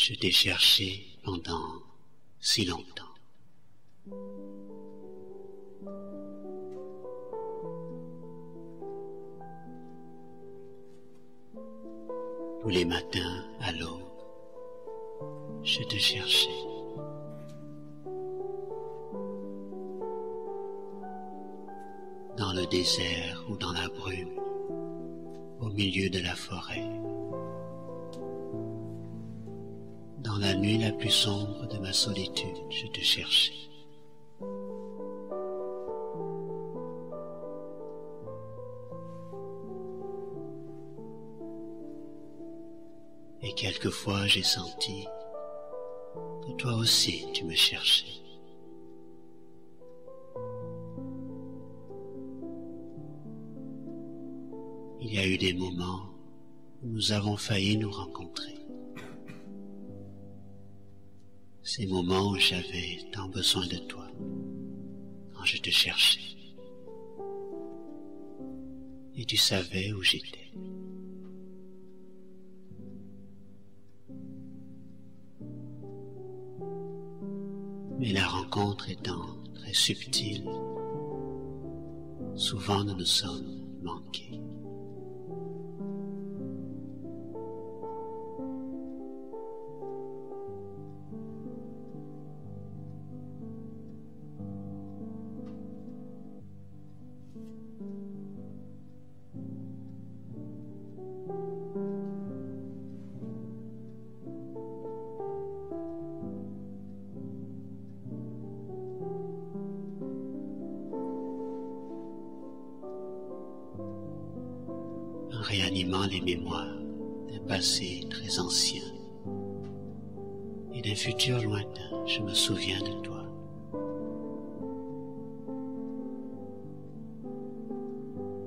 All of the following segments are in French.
Je t'ai cherché pendant si longtemps. Tous les matins à l'aube, je te cherchais. Dans le désert ou dans la brume, au milieu de la forêt. Dans la nuit la plus sombre de ma solitude, je te cherchais. Et quelquefois j'ai senti que toi aussi tu me cherchais. Il y a eu des moments où nous avons failli nous rencontrer. Ces moments où j'avais tant besoin de toi, quand je te cherchais. Et tu savais où j'étais. Mais la rencontre étant très subtile, souvent nous nous sommes manqués. En réanimant les mémoires d'un passé très ancien et d'un futur lointain, je me souviens de toi.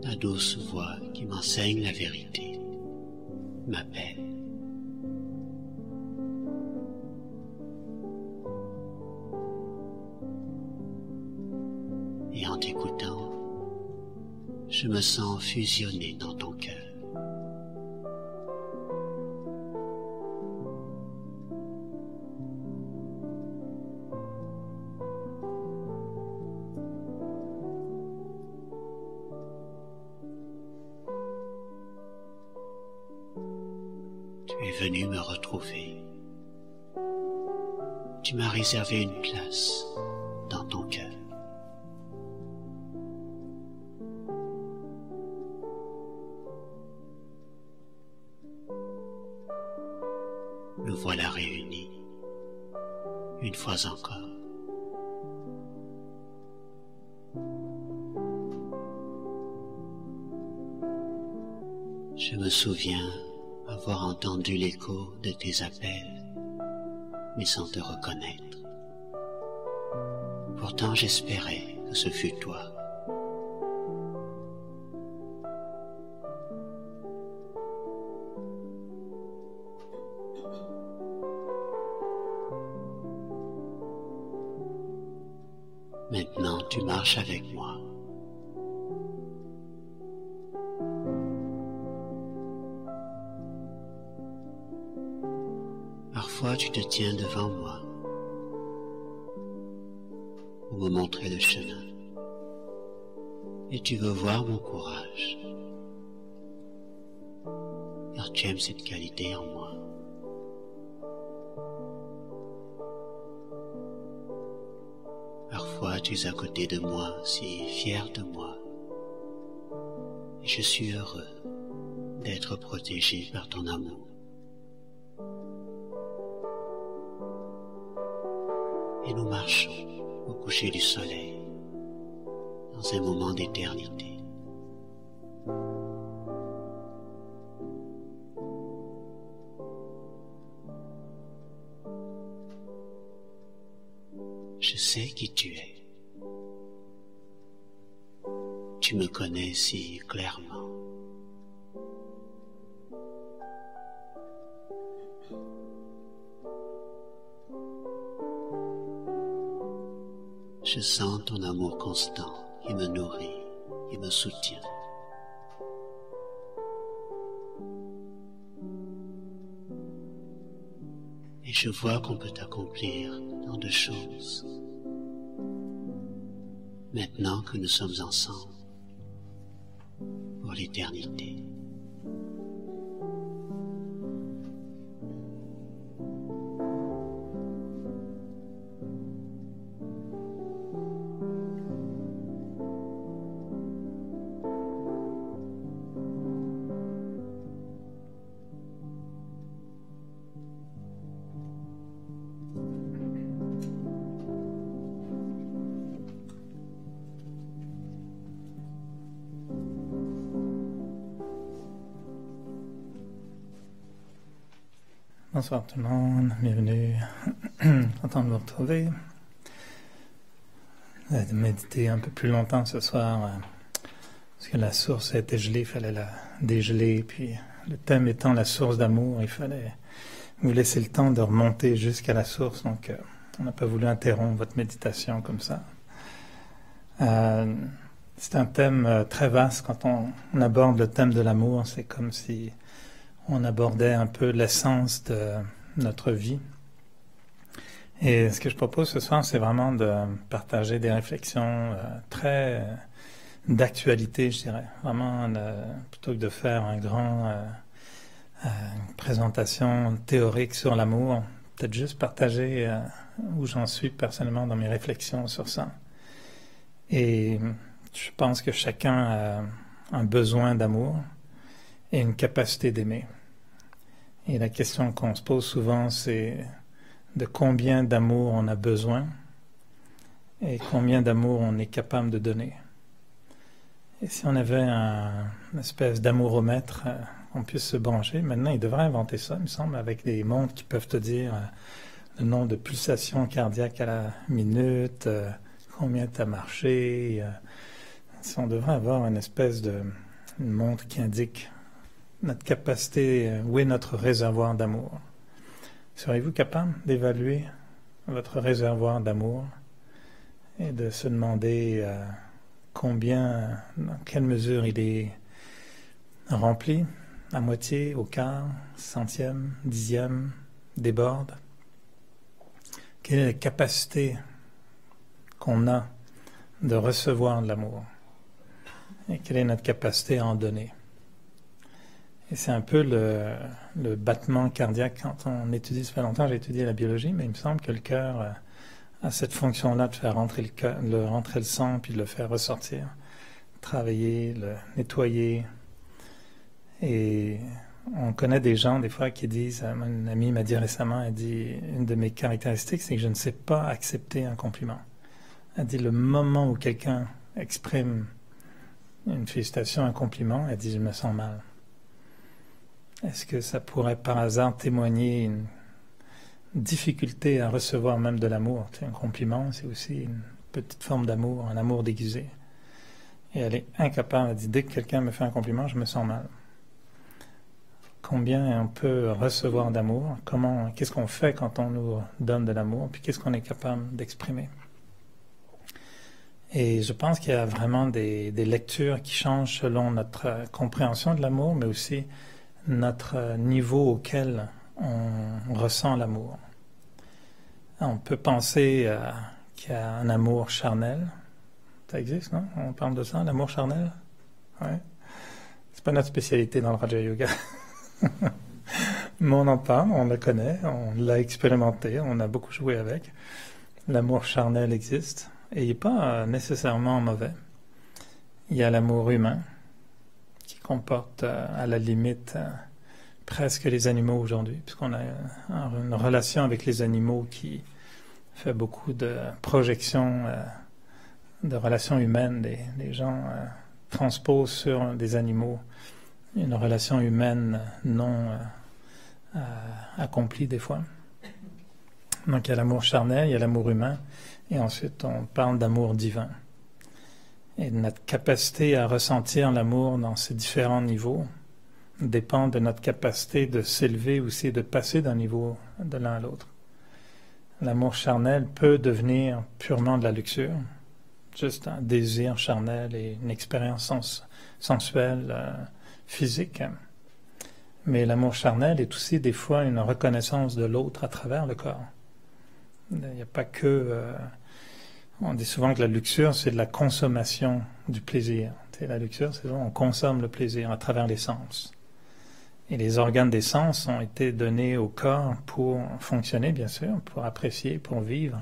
Ta douce voix qui m'enseigne la vérité m'appelle. Et en t'écoutant, je me sens fusionné dans ton cœur. Tu es venu me retrouver. Tu m'as réservé une place dans ton cœur. Nous voilà réunis, une fois encore. Je me souviens avoir entendu l'écho de tes appels, mais sans te reconnaître. Pourtant j'espérais que ce fût toi. Maintenant tu marches avec moi. Parfois tu te tiens devant moi pour me montrer le chemin et tu veux voir mon courage car tu aimes cette qualité en moi. Parfois tu es à côté de moi, si fier de moi, et je suis heureux d'être protégé par ton amour. Et nous marchons au coucher du soleil, dans un moment d'éternité. Je sais qui tu es. Tu me connais si clairement. Je sens ton amour constant qui me nourrit, qui me soutient. Et Et je vois qu'on peut accomplir tant de choses maintenant que nous sommes ensemble pour l'éternité. Bonsoir tout le monde, bienvenue, content de vous retrouver. On va méditer un peu plus longtemps ce soir, parce que la source a été gelée, il fallait la dégeler, puis le thème étant la source d'amour, il fallait vous laisser le temps de remonter jusqu'à la source, donc on n'a pas voulu interrompre votre méditation comme ça. C'est un thème très vaste, quand on aborde le thème de l'amour, c'est comme si on abordait un peu l'essence de notre vie. Et ce que je propose ce soir, c'est vraiment de partager des réflexions très d'actualité, je dirais. Vraiment, plutôt que de faire une présentation théorique sur l'amour, peut-être juste partager où j'en suis personnellement dans mes réflexions sur ça. Et je pense que chacun a un besoin d'amour et une capacité d'aimer. Et la question qu'on se pose souvent, c'est de combien d'amour on a besoin et combien d'amour on est capable de donner. Et si on avait une espèce d'amouromètre qu'on puisse se brancher, maintenant ils devraient inventer ça, il me semble, avec des montres qui peuvent te dire le nombre de pulsations cardiaques à la minute, combien tu as marché. Si on devrait avoir une espèce une montre qui indique notre capacité, où est notre réservoir d'amour. Seriez-vous capable d'évaluer votre réservoir d'amour et de se demander combien, dans quelle mesure il est rempli, à moitié, au quart, centième, dixième, déborde? Quelle est la capacité qu'on a de recevoir de l'amour? Et quelle est notre capacité à en donner? Et c'est un peu le battement cardiaque quand on étudie, ça fait longtemps que j'ai étudié la biologie, mais il me semble que le cœur a cette fonction-là de faire rentrer le sang, puis de le faire ressortir, travailler, le nettoyer. Et on connaît des gens, des fois, qui disent, une amie m'a dit récemment, elle dit, une de mes caractéristiques, c'est que je ne sais pas accepter un compliment. Elle dit, le moment où quelqu'un exprime une félicitation, un compliment, elle dit, je me sens mal. Est-ce que ça pourrait par hasard témoigner une difficulté à recevoir même de l'amour? Un compliment, c'est aussi une petite forme d'amour, un amour déguisé. Et elle est incapable, elle dit, dès que quelqu'un me fait un compliment, je me sens mal. Combien on peut recevoir d'amour? Qu'est-ce qu'on fait quand on nous donne de l'amour? Puis qu'est-ce qu'on est capable d'exprimer? Et je pense qu'il y a vraiment des lectures qui changent selon notre compréhension de l'amour, mais aussi notre niveau auquel on ressent l'amour. On peut penser qu'il y a un amour charnel. Ça existe, non? On parle de ça, l'amour charnel? Ouais. C'est pas notre spécialité dans le Raja Yoga. Mais on en parle, on le connaît, on l'a expérimenté, on a beaucoup joué avec. L'amour charnel existe et il n'est pas nécessairement mauvais. Il y a l'amour humain qui comporte à la limite presque les animaux aujourd'hui, puisqu'on a une relation avec les animaux qui fait beaucoup de projections de relations humaines. Les gens transposent sur des animaux une relation humaine non accomplie des fois. Donc il y a l'amour charnel, il y a l'amour humain, et ensuite on parle d'amour divin. Et notre capacité à ressentir l'amour dans ces différents niveaux dépend de notre capacité de s'élever aussi, de passer d'un niveau de l'un à l'autre. L'amour charnel peut devenir purement de la luxure, juste un désir charnel et une expérience sensuelle, physique. Mais l'amour charnel est aussi des fois une reconnaissance de l'autre à travers le corps. Il n'y a pas que... on dit souvent que la luxure, c'est de la consommation du plaisir. La luxure, c'est on consomme le plaisir à travers les sens. Et les organes des sens ont été donnés au corps pour fonctionner, bien sûr, pour apprécier, pour vivre.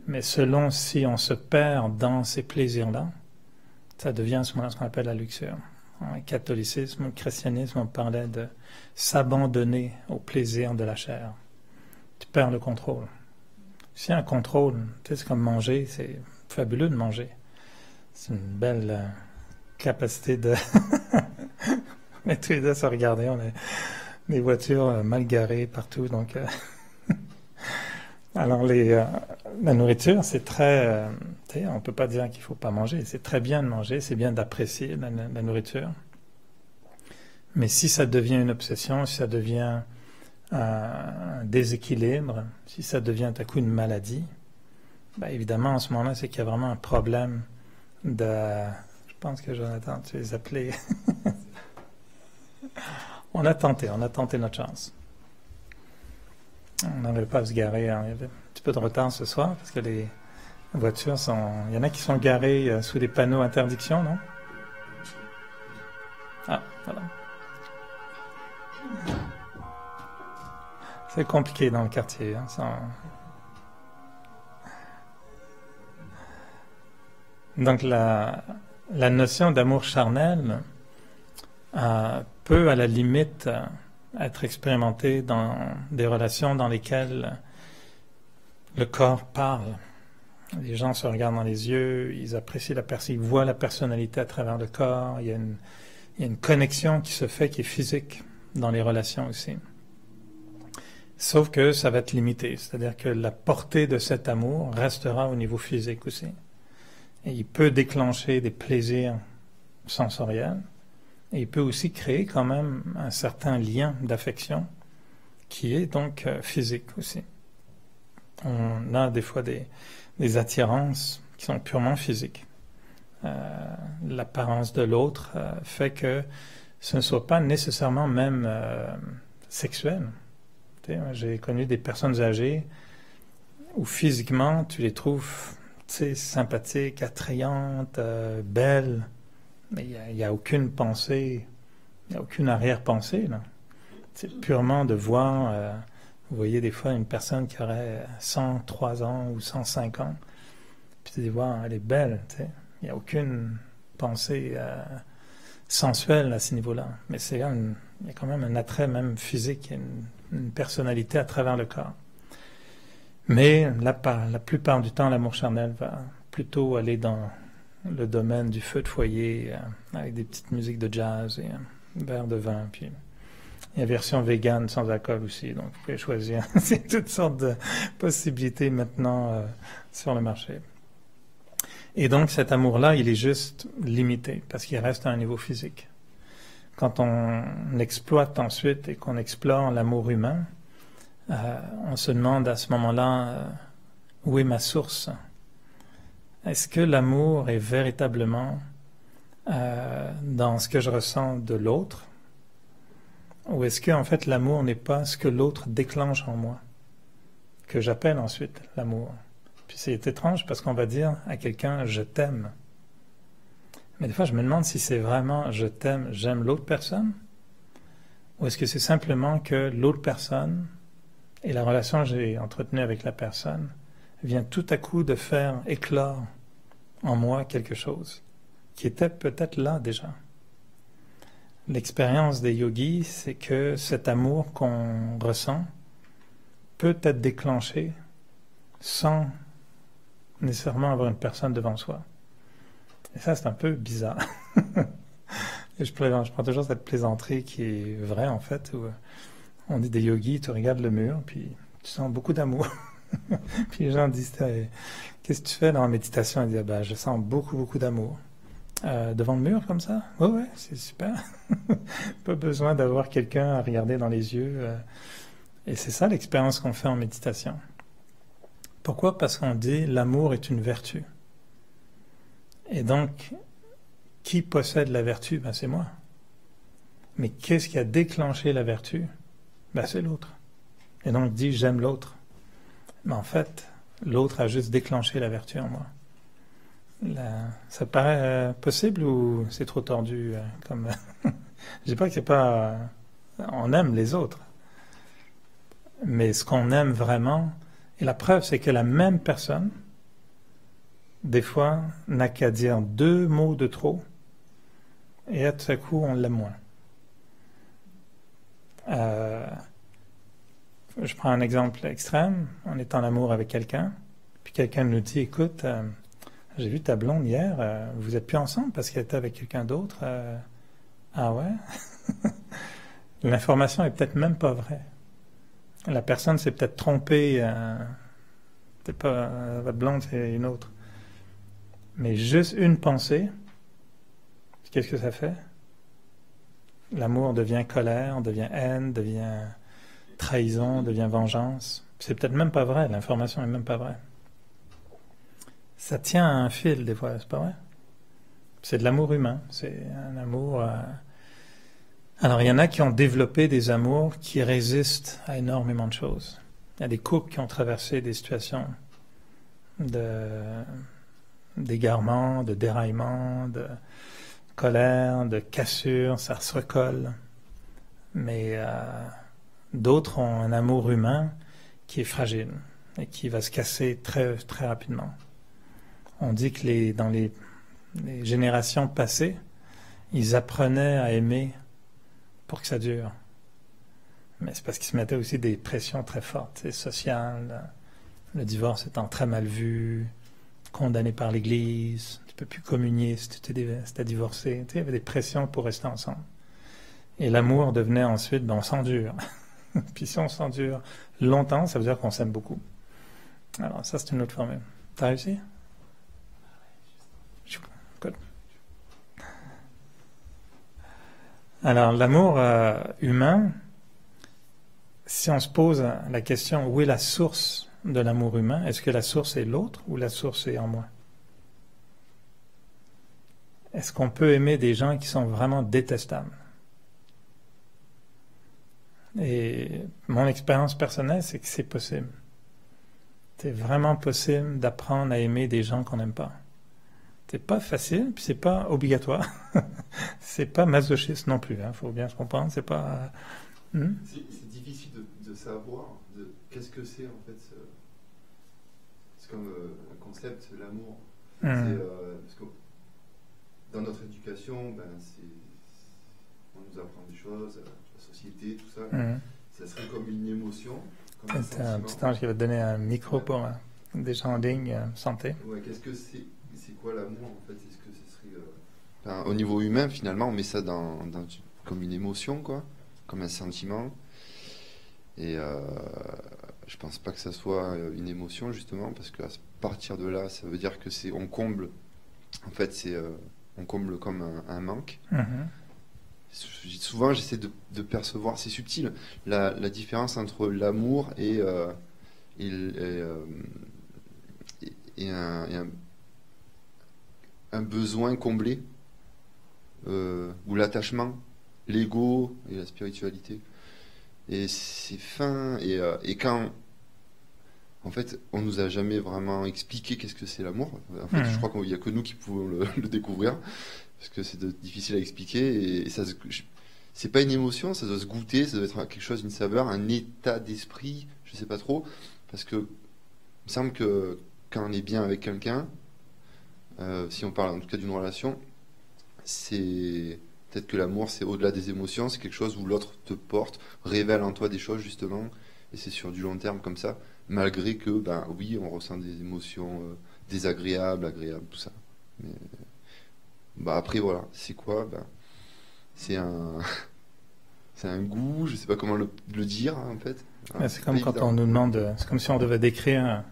Mais selon si on se perd dans ces plaisirs-là, ça devient à ce moment-là ce qu'on appelle la luxure. En catholicisme, au christianisme, on parlait de s'abandonner au plaisir de la chair. Tu perds le contrôle. S'il y a un contrôle, tu sais, c'est comme manger, c'est fabuleux de manger. C'est une belle capacité de... Mais tous les deux se regarder, on a des voitures mal garées partout, donc... Alors, la nourriture, c'est très... on ne peut pas dire qu'il ne faut pas manger. C'est très bien de manger, c'est bien d'apprécier la nourriture. Mais si ça devient une obsession, si ça devient un déséquilibre, si ça devient à coup une maladie, ben évidemment, en ce moment-là, c'est qu'il y a vraiment un problème de... Je pense que Jonathan, tu les appelés. On a tenté notre chance. On n'arrive pas à se garer. Hein. Il y avait un petit peu de retard ce soir parce que les voitures sont... Il y en a qui sont garées sous des panneaux interdiction, non? Ah, voilà. C'est compliqué dans le quartier. Hein, Donc la notion d'amour charnel peut à la limite être expérimentée dans des relations dans lesquelles le corps parle. Les gens se regardent dans les yeux, ils apprécient la personne, ils voient la personnalité à travers le corps, il y a une connexion qui se fait qui est physique dans les relations aussi. Sauf que ça va être limité, c'est-à-dire que la portée de cet amour restera au niveau physique aussi. Et il peut déclencher des plaisirs sensoriels, et il peut aussi créer quand même un certain lien d'affection qui est donc physique aussi. On a des fois des attirances qui sont purement physiques. L'apparence de l'autre fait que ce ne soit pas nécessairement même sexuel. J'ai connu des personnes âgées où physiquement tu les trouves sympathiques, attrayantes, belles, mais il n'y a aucune pensée, il n'y a aucune arrière-pensée. Là. C'est purement de voir, vous voyez des fois une personne qui aurait 103 ans ou 105 ans, puis tu dis, wow, elle est belle, il n'y a aucune pensée sensuelle à ce niveau-là, mais il y a quand même un attrait même physique, une personnalité à travers le corps. Mais la plupart du temps, l'amour charnel va plutôt aller dans le domaine du feu de foyer, avec des petites musiques de jazz et un verre de vin. Puis il y a une version végane sans alcool aussi, donc vous pouvez choisir. C'est toutes sortes de possibilités maintenant sur le marché. Et donc cet amour-là, il est juste limité, parce qu'il reste à un niveau physique. Quand on exploite ensuite et qu'on explore l'amour humain, on se demande à ce moment-là, où est ma source? Est-ce que l'amour est véritablement dans ce que je ressens de l'autre? Ou est-ce que en fait l'amour n'est pas ce que l'autre déclenche en moi, que j'appelle ensuite l'amour? Puis c'est étrange parce qu'on va dire à quelqu'un « je t'aime ». Mais des fois je me demande si c'est vraiment « je t'aime, j'aime l'autre personne » ou est-ce que c'est simplement que l'autre personne et la relation que j'ai entretenue avec la personne vient tout à coup de faire éclore en moi quelque chose qui était peut-être là déjà. L'expérience des yogis, c'est que cet amour qu'on ressent peut être déclenché sans nécessairement avoir une personne devant soi. Et ça, c'est un peu bizarre. Et je prends toujours cette plaisanterie qui est vraie, en fait, où on dit des yogis, tu regardes le mur, puis tu sens beaucoup d'amour. Puis les gens disent, qu'est-ce que tu fais dans la méditation? Ils disent, je sens beaucoup, beaucoup d'amour. Devant le mur, comme ça? Ouais, c'est super. Pas besoin d'avoir quelqu'un à regarder dans les yeux. Et c'est ça l'expérience qu'on fait en méditation. Pourquoi? Parce qu'on dit, l'amour est une vertu. Et donc, qui possède la vertu? C'est moi. Mais qu'est-ce qui a déclenché la vertu? Ben, c'est l'autre. Et donc, il dit, j'aime l'autre. Mais en fait, l'autre a juste déclenché la vertu en moi. Ça te paraît possible ou c'est trop tordu comme... Je dis pas que c'est pas... on aime les autres. Mais ce qu'on aime vraiment... Et la preuve, c'est que la même personne, des fois, n'a qu'à dire 2 mots de trop, et à tout à coup, on l'aime moins. Je prends un exemple extrême. On est en amour avec quelqu'un, puis quelqu'un nous dit, écoute, j'ai vu ta blonde hier, vous êtes plus ensemble parce qu'elle était avec quelqu'un d'autre. Ah ouais? L'information est peut-être même pas vraie. La personne s'est peut-être trompée. C'est pas votre blonde, c'est une autre. Mais juste une pensée, qu'est-ce que ça fait? L'amour devient colère, devient haine, devient trahison, devient vengeance. C'est peut-être même pas vrai, l'information est même pas vraie. Ça tient à un fil des fois, c'est pas vrai? C'est de l'amour humain, c'est un amour... Alors il y en a qui ont développé des amours qui résistent à énormément de choses. Il y a des couples qui ont traversé des situations d'égarement, de déraillement, de colère, de cassure, ça se recolle. Mais d'autres ont un amour humain qui est fragile et qui va se casser très, très rapidement. On dit que dans les générations passées, ils apprenaient à aimer pour que ça dure. Mais c'est parce qu'ils se mettaient aussi des pressions très fortes, sociales. Le divorce étant très mal vu, condamné par l'Église, tu ne peux plus communier si tu t'es divorcé. Il y avait des pressions pour rester ensemble. Et l'amour devenait ensuite, on s'endure. Puis si on s'endure longtemps, ça veut dire qu'on s'aime beaucoup. Alors ça, c'est une autre formule. T'as réussi? Good. Alors l'amour humain, si on se pose la question, où est la source de l'amour humain? Est-ce que la source est l'autre ou la source est en moi? Est-ce qu'on peut aimer des gens qui sont vraiment détestables? Et mon expérience personnelle, c'est que c'est possible. C'est vraiment possible d'apprendre à aimer des gens qu'on n'aime pas. C'est pas facile, puis c'est pas obligatoire. C'est pas masochiste non plus, faut bien se comprendre. C'est pas... C'est difficile de savoir qu'est-ce que c'est en fait. C'est comme un concept, l'amour. Parce que dans notre éducation, on nous apprend des choses, la société, tout ça. Ça serait comme une émotion. C'est un petit ange qui va te donner un micro pour des gens en ligne, santé. Ouais, qu'est-ce que c'est quoi l'amour en fait? Est-ce que ce serait au niveau humain, finalement, on met ça comme une émotion, quoi, comme un sentiment. Et je pense pas que ça soit une émotion, justement, parce qu'à partir de là, ça veut dire que on comble. En fait, on comble comme un manque. Souvent, j'essaie de percevoir, c'est subtil, la différence entre l'amour et un besoin comblé, ou l'attachement, l'ego et la spiritualité. Et c'est fin, et quand en fait on nous a jamais vraiment expliqué qu'est-ce que c'est l'amour. En fait, je crois qu'il n'y a que nous qui pouvons le découvrir, parce que c'est difficile à expliquer, et ça c'est pas une émotion, ça doit se goûter, ça doit être quelque chose, une saveur, un état d'esprit, je sais pas trop, parce que il me semble que quand on est bien avec quelqu'un, si on parle en tout cas d'une relation, c'est peut-être que l'amour, c'est au-delà des émotions, c'est quelque chose où l'autre te porte, révèle en toi des choses, justement, et c'est sur du long terme comme ça, malgré que, oui, on ressent des émotions désagréables, agréables, tout ça. Mais, après, voilà, c'est quoi? C'est un goût, je sais pas comment le dire, en fait. C'est comme quand on nous demande, c'est comme si on devait décrire,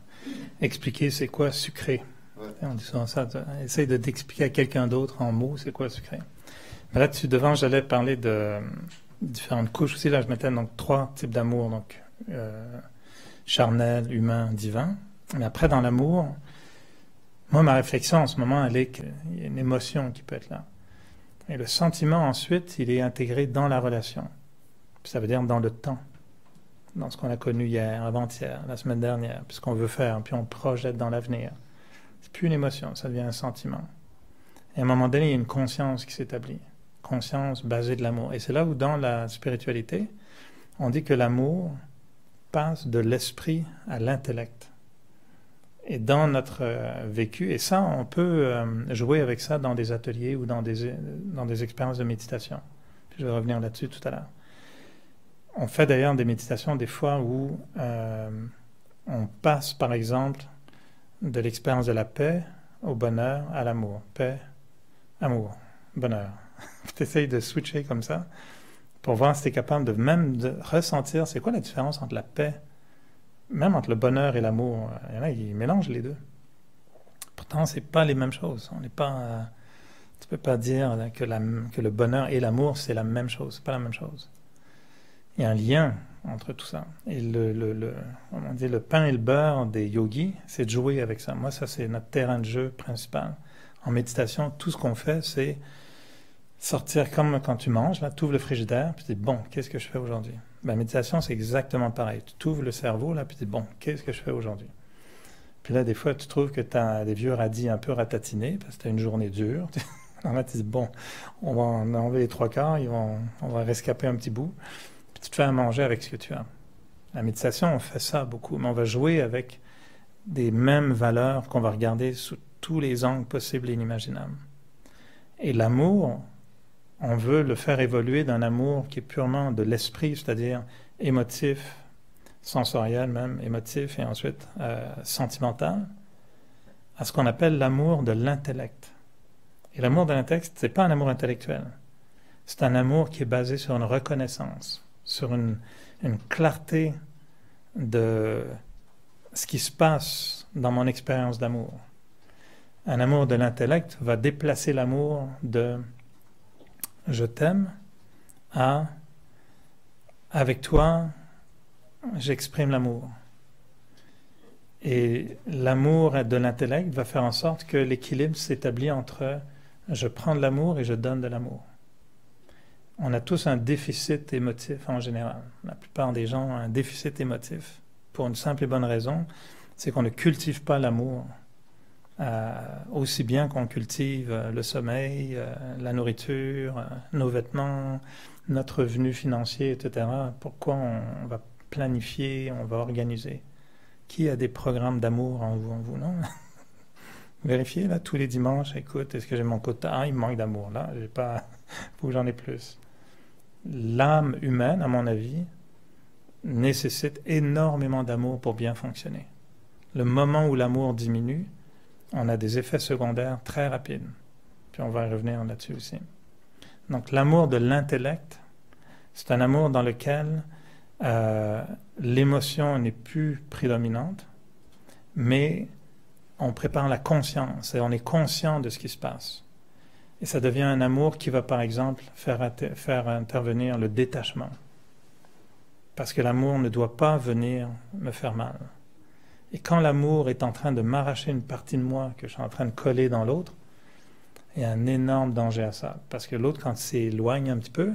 expliquer c'est quoi sucré. Ouais. On dit souvent ça, essaye d'expliquer à quelqu'un d'autre en mots c'est quoi sucré. Mais là, devant, j'allais parler de différentes couches aussi. Là, je mettais donc 3 types d'amour, donc charnel, humain, divin. Mais après, dans l'amour, moi, ma réflexion en ce moment, elle est qu'il y a une émotion qui peut être là. Et le sentiment, ensuite, il est intégré dans la relation. Puis ça veut dire dans le temps, dans ce qu'on a connu hier, avant-hier, la semaine dernière, puis ce qu'on veut faire, puis on projette dans l'avenir. C'est plus une émotion, ça devient un sentiment. Et à un moment donné, il y a une conscience qui s'établit. Conscience basée de l'amour. Et c'est là où, dans la spiritualité, on dit que l'amour passe de l'esprit à l'intellect. Et dans notre vécu, et ça, on peut jouer avec ça dans des ateliers ou dans des expériences de méditation. Puis je vais revenir là-dessus tout à l'heure. On fait d'ailleurs des méditations des fois où on passe, par exemple, de l'expérience de la paix au bonheur à l'amour. Paix, amour, bonheur. Tu essayes de switcher comme ça pour voir si tu es capable de ressentir c'est quoi la différence entre la paix, même entre le bonheur et l'amour. Il y en a qui mélangent les deux. Pourtant, c'est pas les mêmes choses. On n'est pas, tu peux pas dire que le bonheur et l'amour, c'est la même chose. C'est pas la même chose. Il y a un lien entre tout ça. Et on dit le pain et le beurre des yogis, c'est de jouer avec ça. Moi, ça, c'est notre terrain de jeu principal. En méditation, tout ce qu'on fait, c'est sortir comme quand tu manges, là, tu ouvres le frigidaire, puis tu dis, bon, qu'est-ce que je fais aujourd'hui? La méditation, c'est exactement pareil. Tu ouvres le cerveau, là, puis tu dis, bon, qu'est-ce que je fais aujourd'hui? Puis là, des fois, tu trouves que tu as des vieux radis un peu ratatinés, parce que tu as une journée dure. Alors là, tu dis, bon, on va en enlever les 3/4, on va rescaper un petit bout. Puis tu te fais à manger avec ce que tu as. La méditation, on fait ça beaucoup, mais on va jouer avec des mêmes valeurs qu'on va regarder sous tous les angles possibles et inimaginables. Et l'amour, on veut le faire évoluer d'un amour qui est purement de l'esprit, c'est-à-dire émotif, sensoriel même, émotif et ensuite sentimental, à ce qu'on appelle l'amour de l'intellect. Et l'amour de l'intellect, ce n'est pas un amour intellectuel. C'est un amour qui est basé sur une reconnaissance, sur une clarté de ce qui se passe dans mon expérience d'amour. Un amour de l'intellect va déplacer l'amour de « je t'aime » à « avec toi, j'exprime l'amour ». Et l'amour de l'intellect va faire en sorte que l'équilibre s'établit entre « je prends de l'amour et je donne de l'amour ». On a tous un déficit émotif en général. La plupart des gens ont un déficit émotif pour une simple et bonne raison, c'est qu'on ne cultive pas l'amour aussi bien qu'on cultive le sommeil, la nourriture, nos vêtements, notre revenu financier, etc. Pourquoi on va planifier, on va organiser? Qui a des programmes d'amour en vous, non? Vérifiez, là, tous les dimanches, écoute, est-ce que j'ai mon quota? Ah, il me manque d'amour, là, j'ai pas... faut que j'en ai plus. L'âme humaine, à mon avis, nécessite énormément d'amour pour bien fonctionner. Le moment où l'amour diminue, on a des effets secondaires très rapides. Puis on va y revenir là-dessus aussi. Donc l'amour de l'intellect, c'est un amour dans lequel l'émotion n'est plus prédominante, mais on prépare la conscience et on est conscient de ce qui se passe. Et ça devient un amour qui va, par exemple, faire intervenir le détachement. Parce que l'amour ne doit pas venir me faire mal. Et quand l'amour est en train de m'arracher une partie de moi que je suis en train de coller dans l'autre, il y a un énorme danger à ça. Parce que l'autre, quand il s'éloigne un petit peu,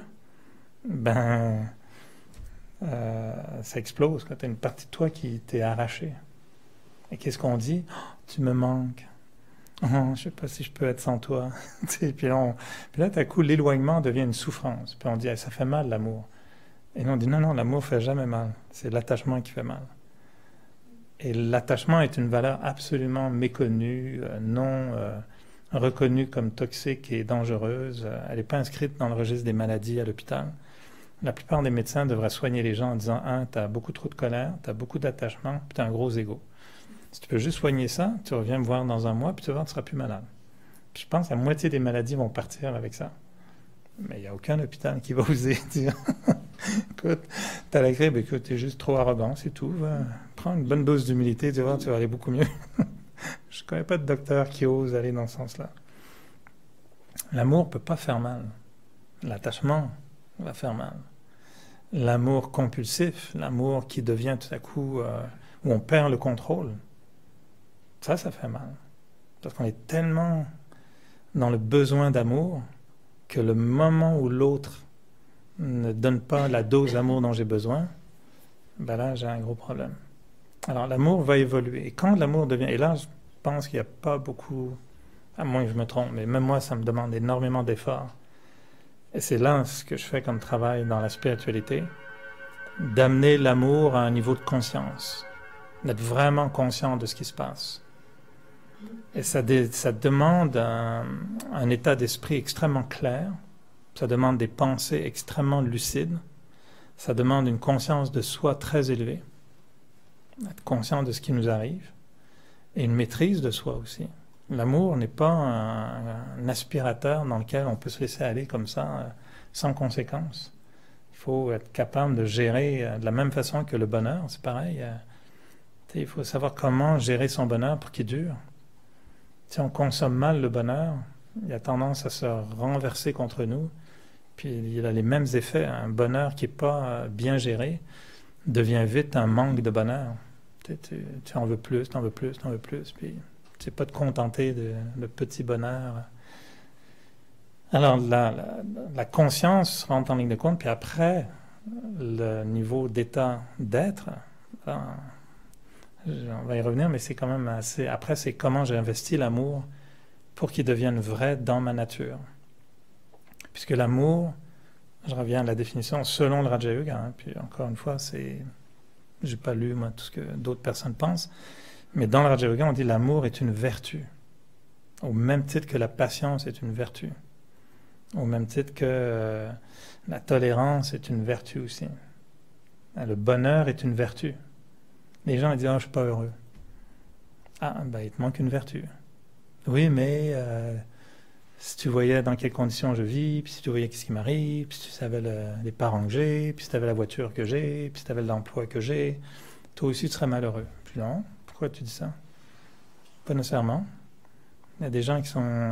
ça explose. Quand tu as une partie de toi qui t'est arrachée. Et qu'est-ce qu'on dit? Oh, tu me manques. Oh, je ne sais pas si je peux être sans toi. Puis là, tout à coup, l'éloignement devient une souffrance. Puis on dit, ça fait mal l'amour. Et nous, on dit, non, l'amour ne fait jamais mal. C'est l'attachement qui fait mal. Et l'attachement est une valeur absolument méconnue, non reconnue comme toxique et dangereuse. Elle n'est pas inscrite dans le registre des maladies à l'hôpital. La plupart des médecins devraient soigner les gens en disant « tu as beaucoup trop de colère, tu as beaucoup d'attachement, puis tu as un gros ego. Si tu peux juste soigner ça, tu reviens me voir dans un mois, puis tu vas voir, tu ne seras plus malade. » Puis je pense que la moitié des maladies vont partir avec ça. Mais il n'y a aucun hôpital qui va oser dire « Écoute, tu as la grippe, écoute, tu es juste trop arrogant, c'est tout. Prends une bonne dose d'humilité, tu vas aller beaucoup mieux. » Je ne connais pas de docteur qui ose aller dans ce sens-là. L'amour ne peut pas faire mal. L'attachement va faire mal. L'amour compulsif, l'amour qui devient tout à coup, où on perd le contrôle, ça fait mal. Parce qu'on est tellement dans le besoin d'amour que le moment où l'autre ne donne pas la dose d'amour dont j'ai besoin, ben là, j'ai un gros problème. Alors, l'amour va évoluer. Et quand l'amour devient... Et là, je pense qu'il n'y a pas beaucoup... À moins que je me trompe, mais même moi, ça me demande énormément d'efforts. Et c'est là ce que je fais comme travail dans la spiritualité, d'amener l'amour à un niveau de conscience, d'être vraiment conscient de ce qui se passe. Et ça demande un état d'esprit extrêmement clair, ça demande des pensées extrêmement lucides, ça demande une conscience de soi très élevée, être conscient de ce qui nous arrive, et une maîtrise de soi aussi. L'amour n'est pas un aspirateur dans lequel on peut se laisser aller comme ça, sans conséquence. Il faut être capable de gérer de la même façon que le bonheur, c'est pareil. Il faut savoir comment gérer son bonheur pour qu'il dure. Si on consomme mal le bonheur, il a tendance à se renverser contre nous, puis il a les mêmes effets. Un bonheur qui n'est pas bien géré devient vite un manque de bonheur. Tu en veux plus, tu en veux plus, tu en veux plus, puis tu sais pas te contenter de petits bonheurs. Alors, la conscience rentre en ligne de compte, puis après, le niveau d'état d'être, on va y revenir, mais c'est quand même assez... Après, c'est comment j'ai investi l'amour pour qu'il devienne vrai dans ma nature. Puisque l'amour, je reviens à la définition selon le Raja Yoga, puis encore une fois, j'ai pas lu, moi, tout ce que d'autres personnes pensent, mais dans le Raja Yoga, on dit l'amour est une vertu, au même titre que la patience est une vertu, au même titre que la tolérance est une vertu aussi. Le bonheur est une vertu. Les gens ils disent « Ah, je suis pas heureux. » Ah, ben il te manque une vertu. Oui, mais si tu voyais dans quelles conditions je vis, puis si tu voyais ce qui m'arrive, puis si tu savais les parents que j'ai, puis si tu avais la voiture que j'ai, puis si tu avais l'emploi que j'ai, toi aussi tu serais malheureux. Puis non, pourquoi tu dis ça? Pas nécessairement. Il y a des gens qui sont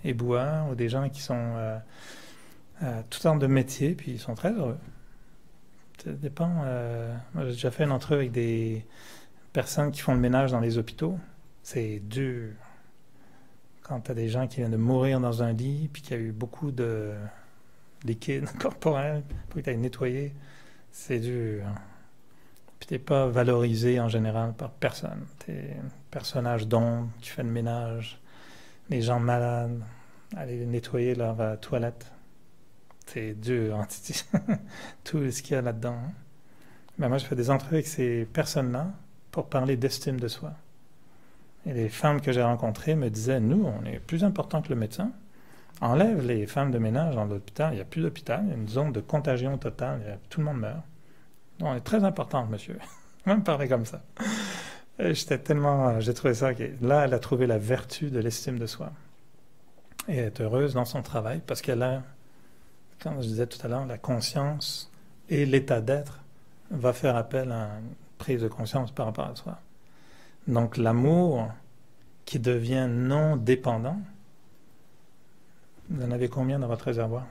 éboueurs, ou des gens qui sont toutes sortes de métiers, puis ils sont très heureux. Ça dépend. Moi, j'ai déjà fait une entrevue avec des personnes qui font le ménage dans les hôpitaux. C'est dur. Quand tu as des gens qui viennent de mourir dans un lit, puis qu'il y a eu beaucoup de liquide corporel, pour que tu ailles nettoyer, c'est dur. Puis tu n'es pas valorisé en général par personne. Tu es un personnage d'ombre qui fait le ménage. Les gens malades, aller nettoyer leur toilette. C'est dur, hein, tout ce qu'il y a là-dedans. Hein. Ben moi, je fais des entrevues avec ces personnes-là pour parler d'estime de soi. Et les femmes que j'ai rencontrées me disaient, nous, on est plus important que le médecin. Enlève les femmes de ménage dans l'hôpital, il n'y a plus d'hôpital, il y a une zone de contagion totale, tout le monde meurt. Donc, on est très importante, monsieur. Même parler comme ça. Et j'ai trouvé ça. Là, elle a trouvé la vertu de l'estime de soi. Et elle est heureuse dans son travail parce qu'elle a, comme je disais tout à l'heure, la conscience et l'état d'être va faire appel à une prise de conscience par rapport à soi. Donc l'amour qui devient non dépendant, vous en avez combien dans votre réservoir?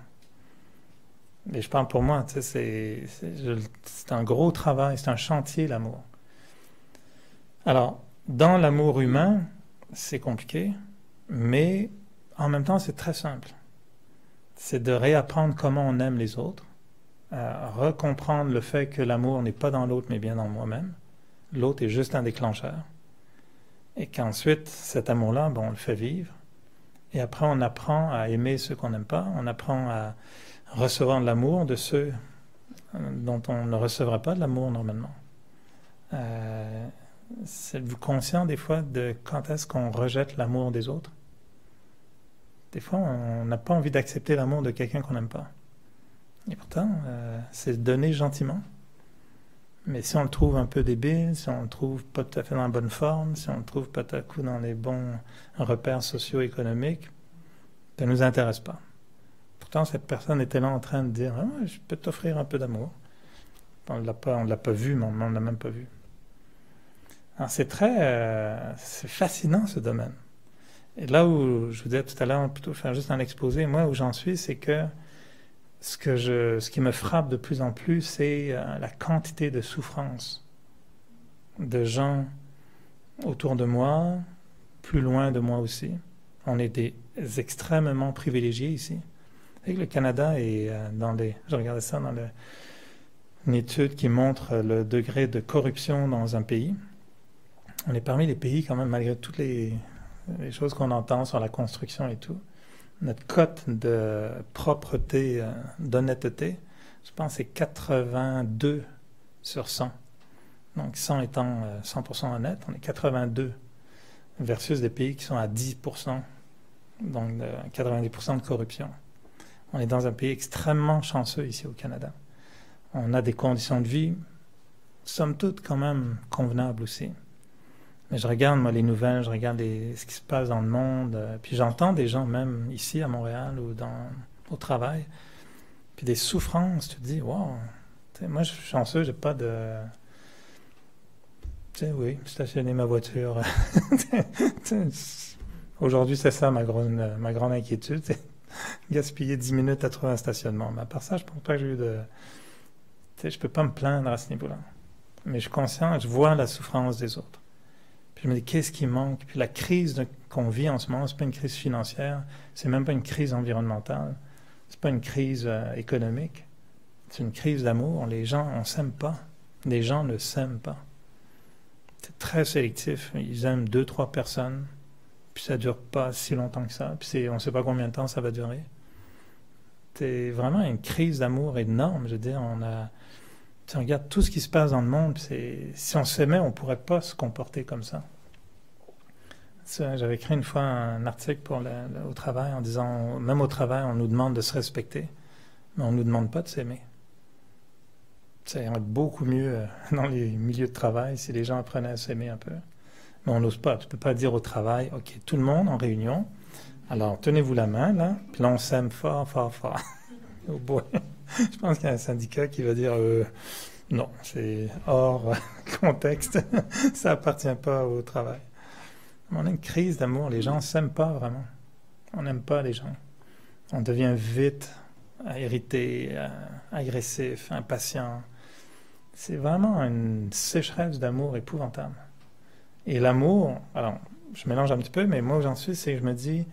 Et je parle pour moi, tu sais, c'est un gros travail, c'est un chantier l'amour. Alors, dans l'amour humain, c'est compliqué, mais en même temps c'est très simple. C'est de réapprendre comment on aime les autres, recomprendre le fait que l'amour n'est pas dans l'autre mais bien dans moi-même. L'autre est juste un déclencheur. Et qu'ensuite, cet amour-là, on le fait vivre. Et après, on apprend à aimer ceux qu'on n'aime pas. On apprend à recevoir de l'amour de ceux dont on ne recevra pas de l'amour normalement. Êtes-vous conscient des fois de quand est-ce qu'on rejette l'amour des autres? Des fois, on n'a pas envie d'accepter l'amour de quelqu'un qu'on n'aime pas. Et pourtant, c'est donné gentiment. Mais si on le trouve un peu débile, si on le trouve pas tout à fait dans la bonne forme, si on le trouve pas tout à coup dans les bons repères socio-économiques, ça ne nous intéresse pas. Pourtant, cette personne était là en train de dire « je peux t'offrir un peu d'amour ». On ne l'a pas vu, mais on ne l'a même pas vu. Alors c'est fascinant ce domaine. Et là où je vous disais tout à l'heure, plutôt faire juste un exposé, moi où j'en suis, c'est que ce qui me frappe de plus en plus, c'est la quantité de souffrance de gens autour de moi, plus loin de moi aussi. On est des extrêmement privilégiés ici. Et le Canada est je regardais ça dans une étude qui montre le degré de corruption dans un pays. On est parmi les pays quand même, malgré toutes les choses qu'on entend sur la construction et tout. Notre cote de propreté, d'honnêteté, je pense que c'est 82 sur 100. Donc 100 étant 100% honnête, on est 82 versus des pays qui sont à 10%, donc 90% de corruption. On est dans un pays extrêmement chanceux ici au Canada. On a des conditions de vie, somme toute, quand même convenables aussi. Mais je regarde, moi, les nouvelles, je regarde ce qui se passe dans le monde, puis j'entends des gens, même ici à Montréal ou au travail, puis des souffrances, tu te dis, wow, moi, je suis chanceux, j'ai pas de... Tu sais, oui, stationner ma voiture. Aujourd'hui, c'est ça ma grande inquiétude, c'est gaspiller 10 minutes à trouver un stationnement. Mais à part ça, je pense pas que j'ai eu de... Tu sais, je peux pas me plaindre à ce niveau-là. Mais je suis conscient, je vois la souffrance des autres. Puis je me dis, qu'est-ce qui manque? Puis la crise qu'on vit en ce moment, c'est pas une crise financière, c'est même pas une crise environnementale, c'est pas une crise économique, c'est une crise d'amour. Les gens, on s'aime pas. Les gens ne s'aiment pas. C'est très sélectif. Ils aiment 2-3 personnes, puis ça dure pas si longtemps que ça, puis on sait pas combien de temps ça va durer. C'est vraiment une crise d'amour énorme. Je veux dire, tu regardes tout ce qui se passe dans le monde, si on s'aimait, on pourrait pas se comporter comme ça. J'avais écrit une fois un article au travail en disant, même au travail, on nous demande de se respecter, mais on nous demande pas de s'aimer. Ça irait beaucoup mieux dans les milieux de travail si les gens apprenaient à s'aimer un peu. Mais on n'ose pas. Tu peux pas dire au travail, OK, tout le monde en réunion, alors tenez-vous la main, là, puis là on s'aime fort, fort, fort. Oh boy. Je pense qu'il y a un syndicat qui va dire, non, c'est hors contexte, ça appartient pas au travail. On a une crise d'amour, les gens s'aiment pas vraiment. On n'aime pas les gens. On devient vite irrité, agressif, impatient. C'est vraiment une sécheresse d'amour épouvantable. Et l'amour, alors, je mélange un petit peu, mais moi où j'en suis, c'est que je me dis,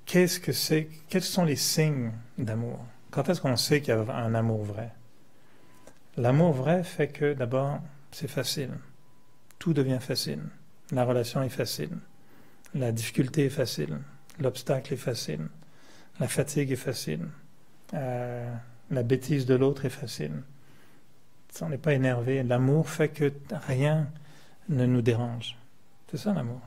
qu'est-ce que c'est, quels sont les signes d'amour? Quand est-ce qu'on sait qu'il y a un amour vrai? L'amour vrai fait que, d'abord, c'est facile. Tout devient facile. La relation est facile. La difficulté est facile. L'obstacle est facile. La fatigue est facile. La bêtise de l'autre est facile. On n'est pas énervé. L'amour fait que rien ne nous dérange. C'est ça l'amour.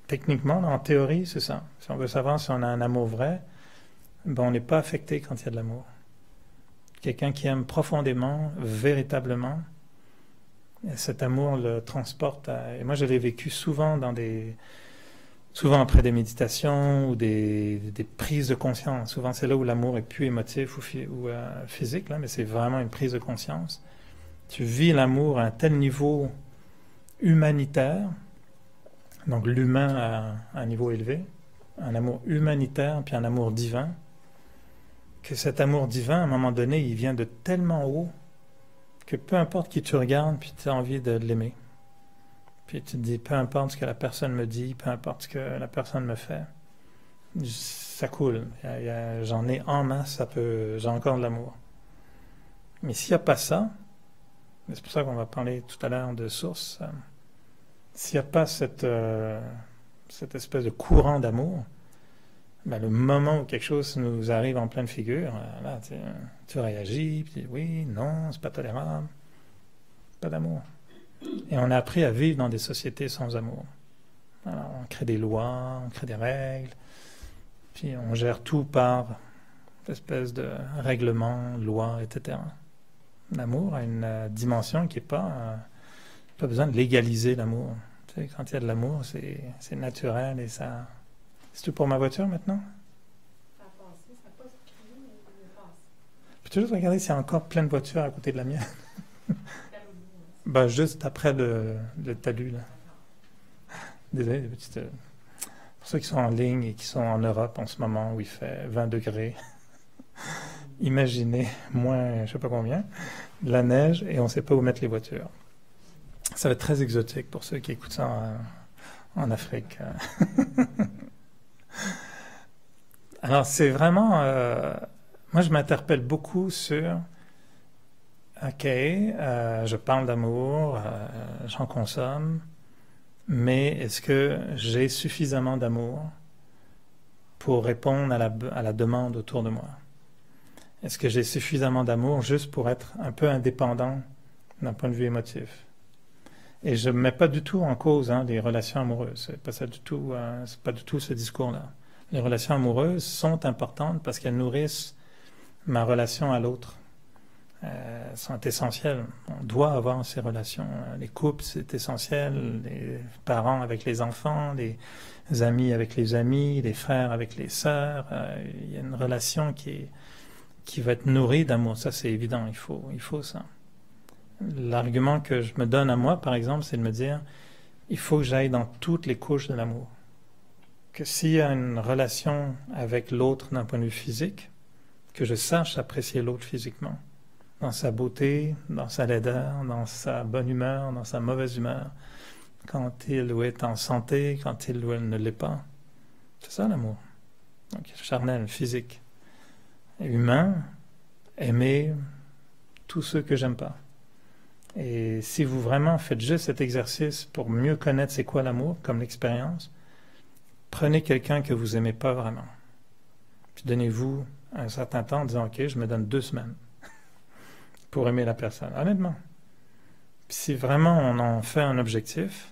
Techniquement, en théorie, c'est ça. Si on veut savoir si on a un amour vrai, ben on n'est pas affecté quand il y a de l'amour. Quelqu'un qui aime profondément, véritablement, cet amour le transporte et moi je l'ai vécu souvent souvent après des méditations ou des prises de conscience. Souvent c'est là où l'amour est plus émotif ou physique, là, mais c'est vraiment une prise de conscience. Tu vis l'amour à un tel niveau humanitaire, donc l'humain à un niveau élevé, un amour humanitaire puis un amour divin, que cet amour divin, à un moment donné, il vient de tellement haut que peu importe qui tu regardes, puis tu as envie de l'aimer. Puis tu te dis, peu importe ce que la personne me dit, peu importe ce que la personne me fait, ça coule. J'en ai en masse, j'ai encore de l'amour. Mais s'il n'y a pas ça, c'est pour ça qu'on va parler tout à l'heure de source, s'il n'y a pas cette espèce de courant d'amour, ben le moment où quelque chose nous arrive en pleine figure, là, tu réagis, puis tu dis oui, non, c'est pas tolérable, pas d'amour. Et on a appris à vivre dans des sociétés sans amour. Alors, on crée des lois, on crée des règles, puis on gère tout par espèce de règlements, lois, etc. L'amour a une dimension qui n'est pas besoin de légaliser l'amour. Tu sais, quand il y a de l'amour, c'est naturel et ça... C'est tout pour ma voiture maintenant? Ça a passé, ça n'a pas crié, mais il est passé. Je peux juste regarder s'il y a encore plein de voitures à côté de la mienne. Ben, juste après le talus, là. Désolé, des petites... Pour ceux qui sont en ligne et qui sont en Europe en ce moment où il fait 20 degrés, imaginez, moins je ne sais pas combien, de la neige et on ne sait pas où mettre les voitures. Ça va être très exotique pour ceux qui écoutent ça en Afrique. Alors, c'est vraiment... moi, je m'interpelle beaucoup sur... OK, je parle d'amour, j'en consomme, mais est-ce que j'ai suffisamment d'amour pour répondre à la demande autour de moi? Est-ce que j'ai suffisamment d'amour juste pour être un peu indépendant d'un point de vue émotif? Et je ne mets pas du tout en cause les relations amoureuses. C'est pas ça du tout, c'est pas du tout ce discours-là. Les relations amoureuses sont importantes parce qu'elles nourrissent ma relation à l'autre. Sont essentielles. On doit avoir ces relations. Les couples, c'est essentiel. Les parents avec les enfants, les amis avec les amis, les frères avec les sœurs. Il y a une relation qui va être nourrie d'amour. Ça, c'est évident. Il faut ça. L'argument que je me donne à moi, par exemple, c'est de me dire, il faut que j'aille dans toutes les couches de l'amour. Que s'il y a une relation avec l'autre d'un point de vue physique, que je sache apprécier l'autre physiquement. Dans sa beauté, dans sa laideur, dans sa bonne humeur, dans sa mauvaise humeur, quand il ou elle est en santé, quand il ou elle ne l'est pas. C'est ça l'amour. Donc charnel, physique. Et humain, aimer tous ceux que j'aime pas. Et si vous vraiment faites juste cet exercice pour mieux connaître c'est quoi l'amour, comme l'expérience, prenez quelqu'un que vous aimez pas vraiment. Puis donnez-vous un certain temps en disant, OK, je me donne 2 semaines. Pour aimer la personne, honnêtement. Puis si vraiment on en fait un objectif,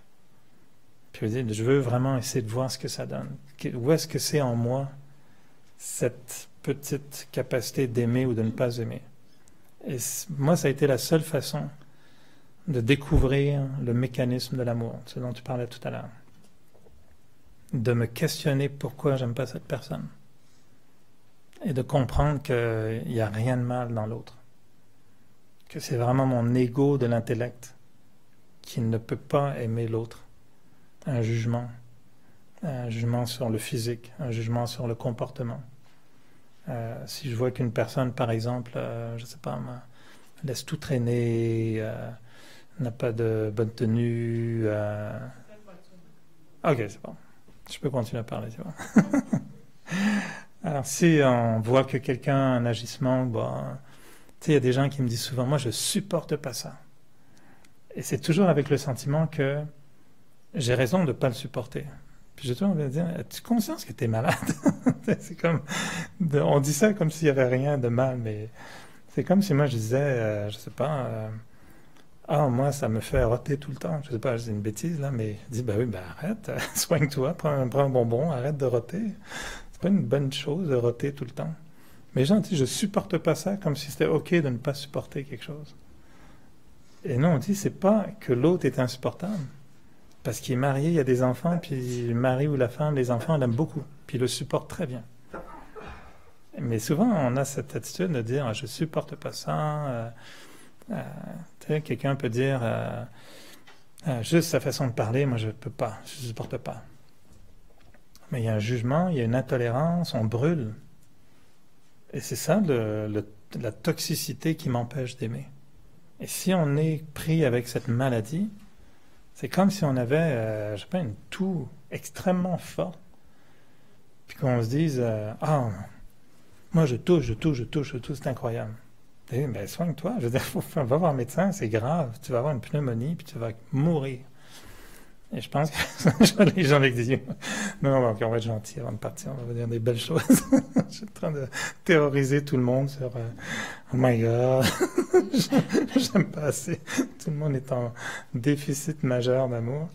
puis vous dites, je veux vraiment essayer de voir ce que ça donne. Où est-ce que c'est en moi cette petite capacité d'aimer ou de ne pas aimer? Et moi, ça a été la seule façon de découvrir le mécanisme de l'amour, ce dont tu parlais tout à l'heure. De me questionner pourquoi j'aime pas cette personne. Et de comprendre qu'il n'y a rien de mal dans l'autre. Que c'est vraiment mon ego de l'intellect qui ne peut pas aimer l'autre. Un jugement sur le physique, un jugement sur le comportement. Si je vois qu'une personne, par exemple, je sais pas, laisse tout traîner, n'a pas de bonne tenue... Ok, c'est bon. Je peux continuer à parler, tu vois. Alors, si on voit que quelqu'un a un agissement... Tu sais, il y a des gens qui me disent souvent, moi, je supporte pas ça. Et c'est toujours avec le sentiment que j'ai raison de ne pas le supporter. Puis j'ai toujours envie de dire, as-tu conscience que tu es malade? C'est comme, on dit ça comme s'il n'y avait rien de mal, mais c'est comme si moi je disais, je sais pas, moi ça me fait roter tout le temps. Je sais pas, c'est une bêtise là, mais je dis, oui, arrête, soigne-toi, prends un bonbon, arrête de roter. C'est pas une bonne chose de roter tout le temps. Mais les gens disent, je supporte pas ça, comme si c'était OK de ne pas supporter quelque chose. Et non, on dit, c'est pas que l'autre est insupportable. Parce qu'il est marié, il y a des enfants, puis le mari ou la femme, les enfants l'aiment beaucoup, puis ils le supportent très bien. Mais souvent, on a cette attitude de dire, je supporte pas ça. Tu sais, quelqu'un peut dire, juste sa façon de parler, moi je peux pas, je supporte pas. Mais il y a un jugement, il y a une intolérance, on brûle. Et c'est ça la toxicité qui m'empêche d'aimer. Et si on est pris avec cette maladie, c'est comme si on avait, je sais pas, une toux extrêmement forte, puis qu'on se dise, moi je touche, c'est incroyable. Et, soigne-toi, je veux dire, va voir un médecin, c'est grave, tu vas avoir une pneumonie, puis tu vas mourir. Et je pense que les gens avec des yeux. Non, on va être gentil avant de partir, on va dire des belles choses. Je suis en train de terroriser tout le monde sur oh my God, j'aime pas assez. Tout le monde est en déficit majeur d'amour.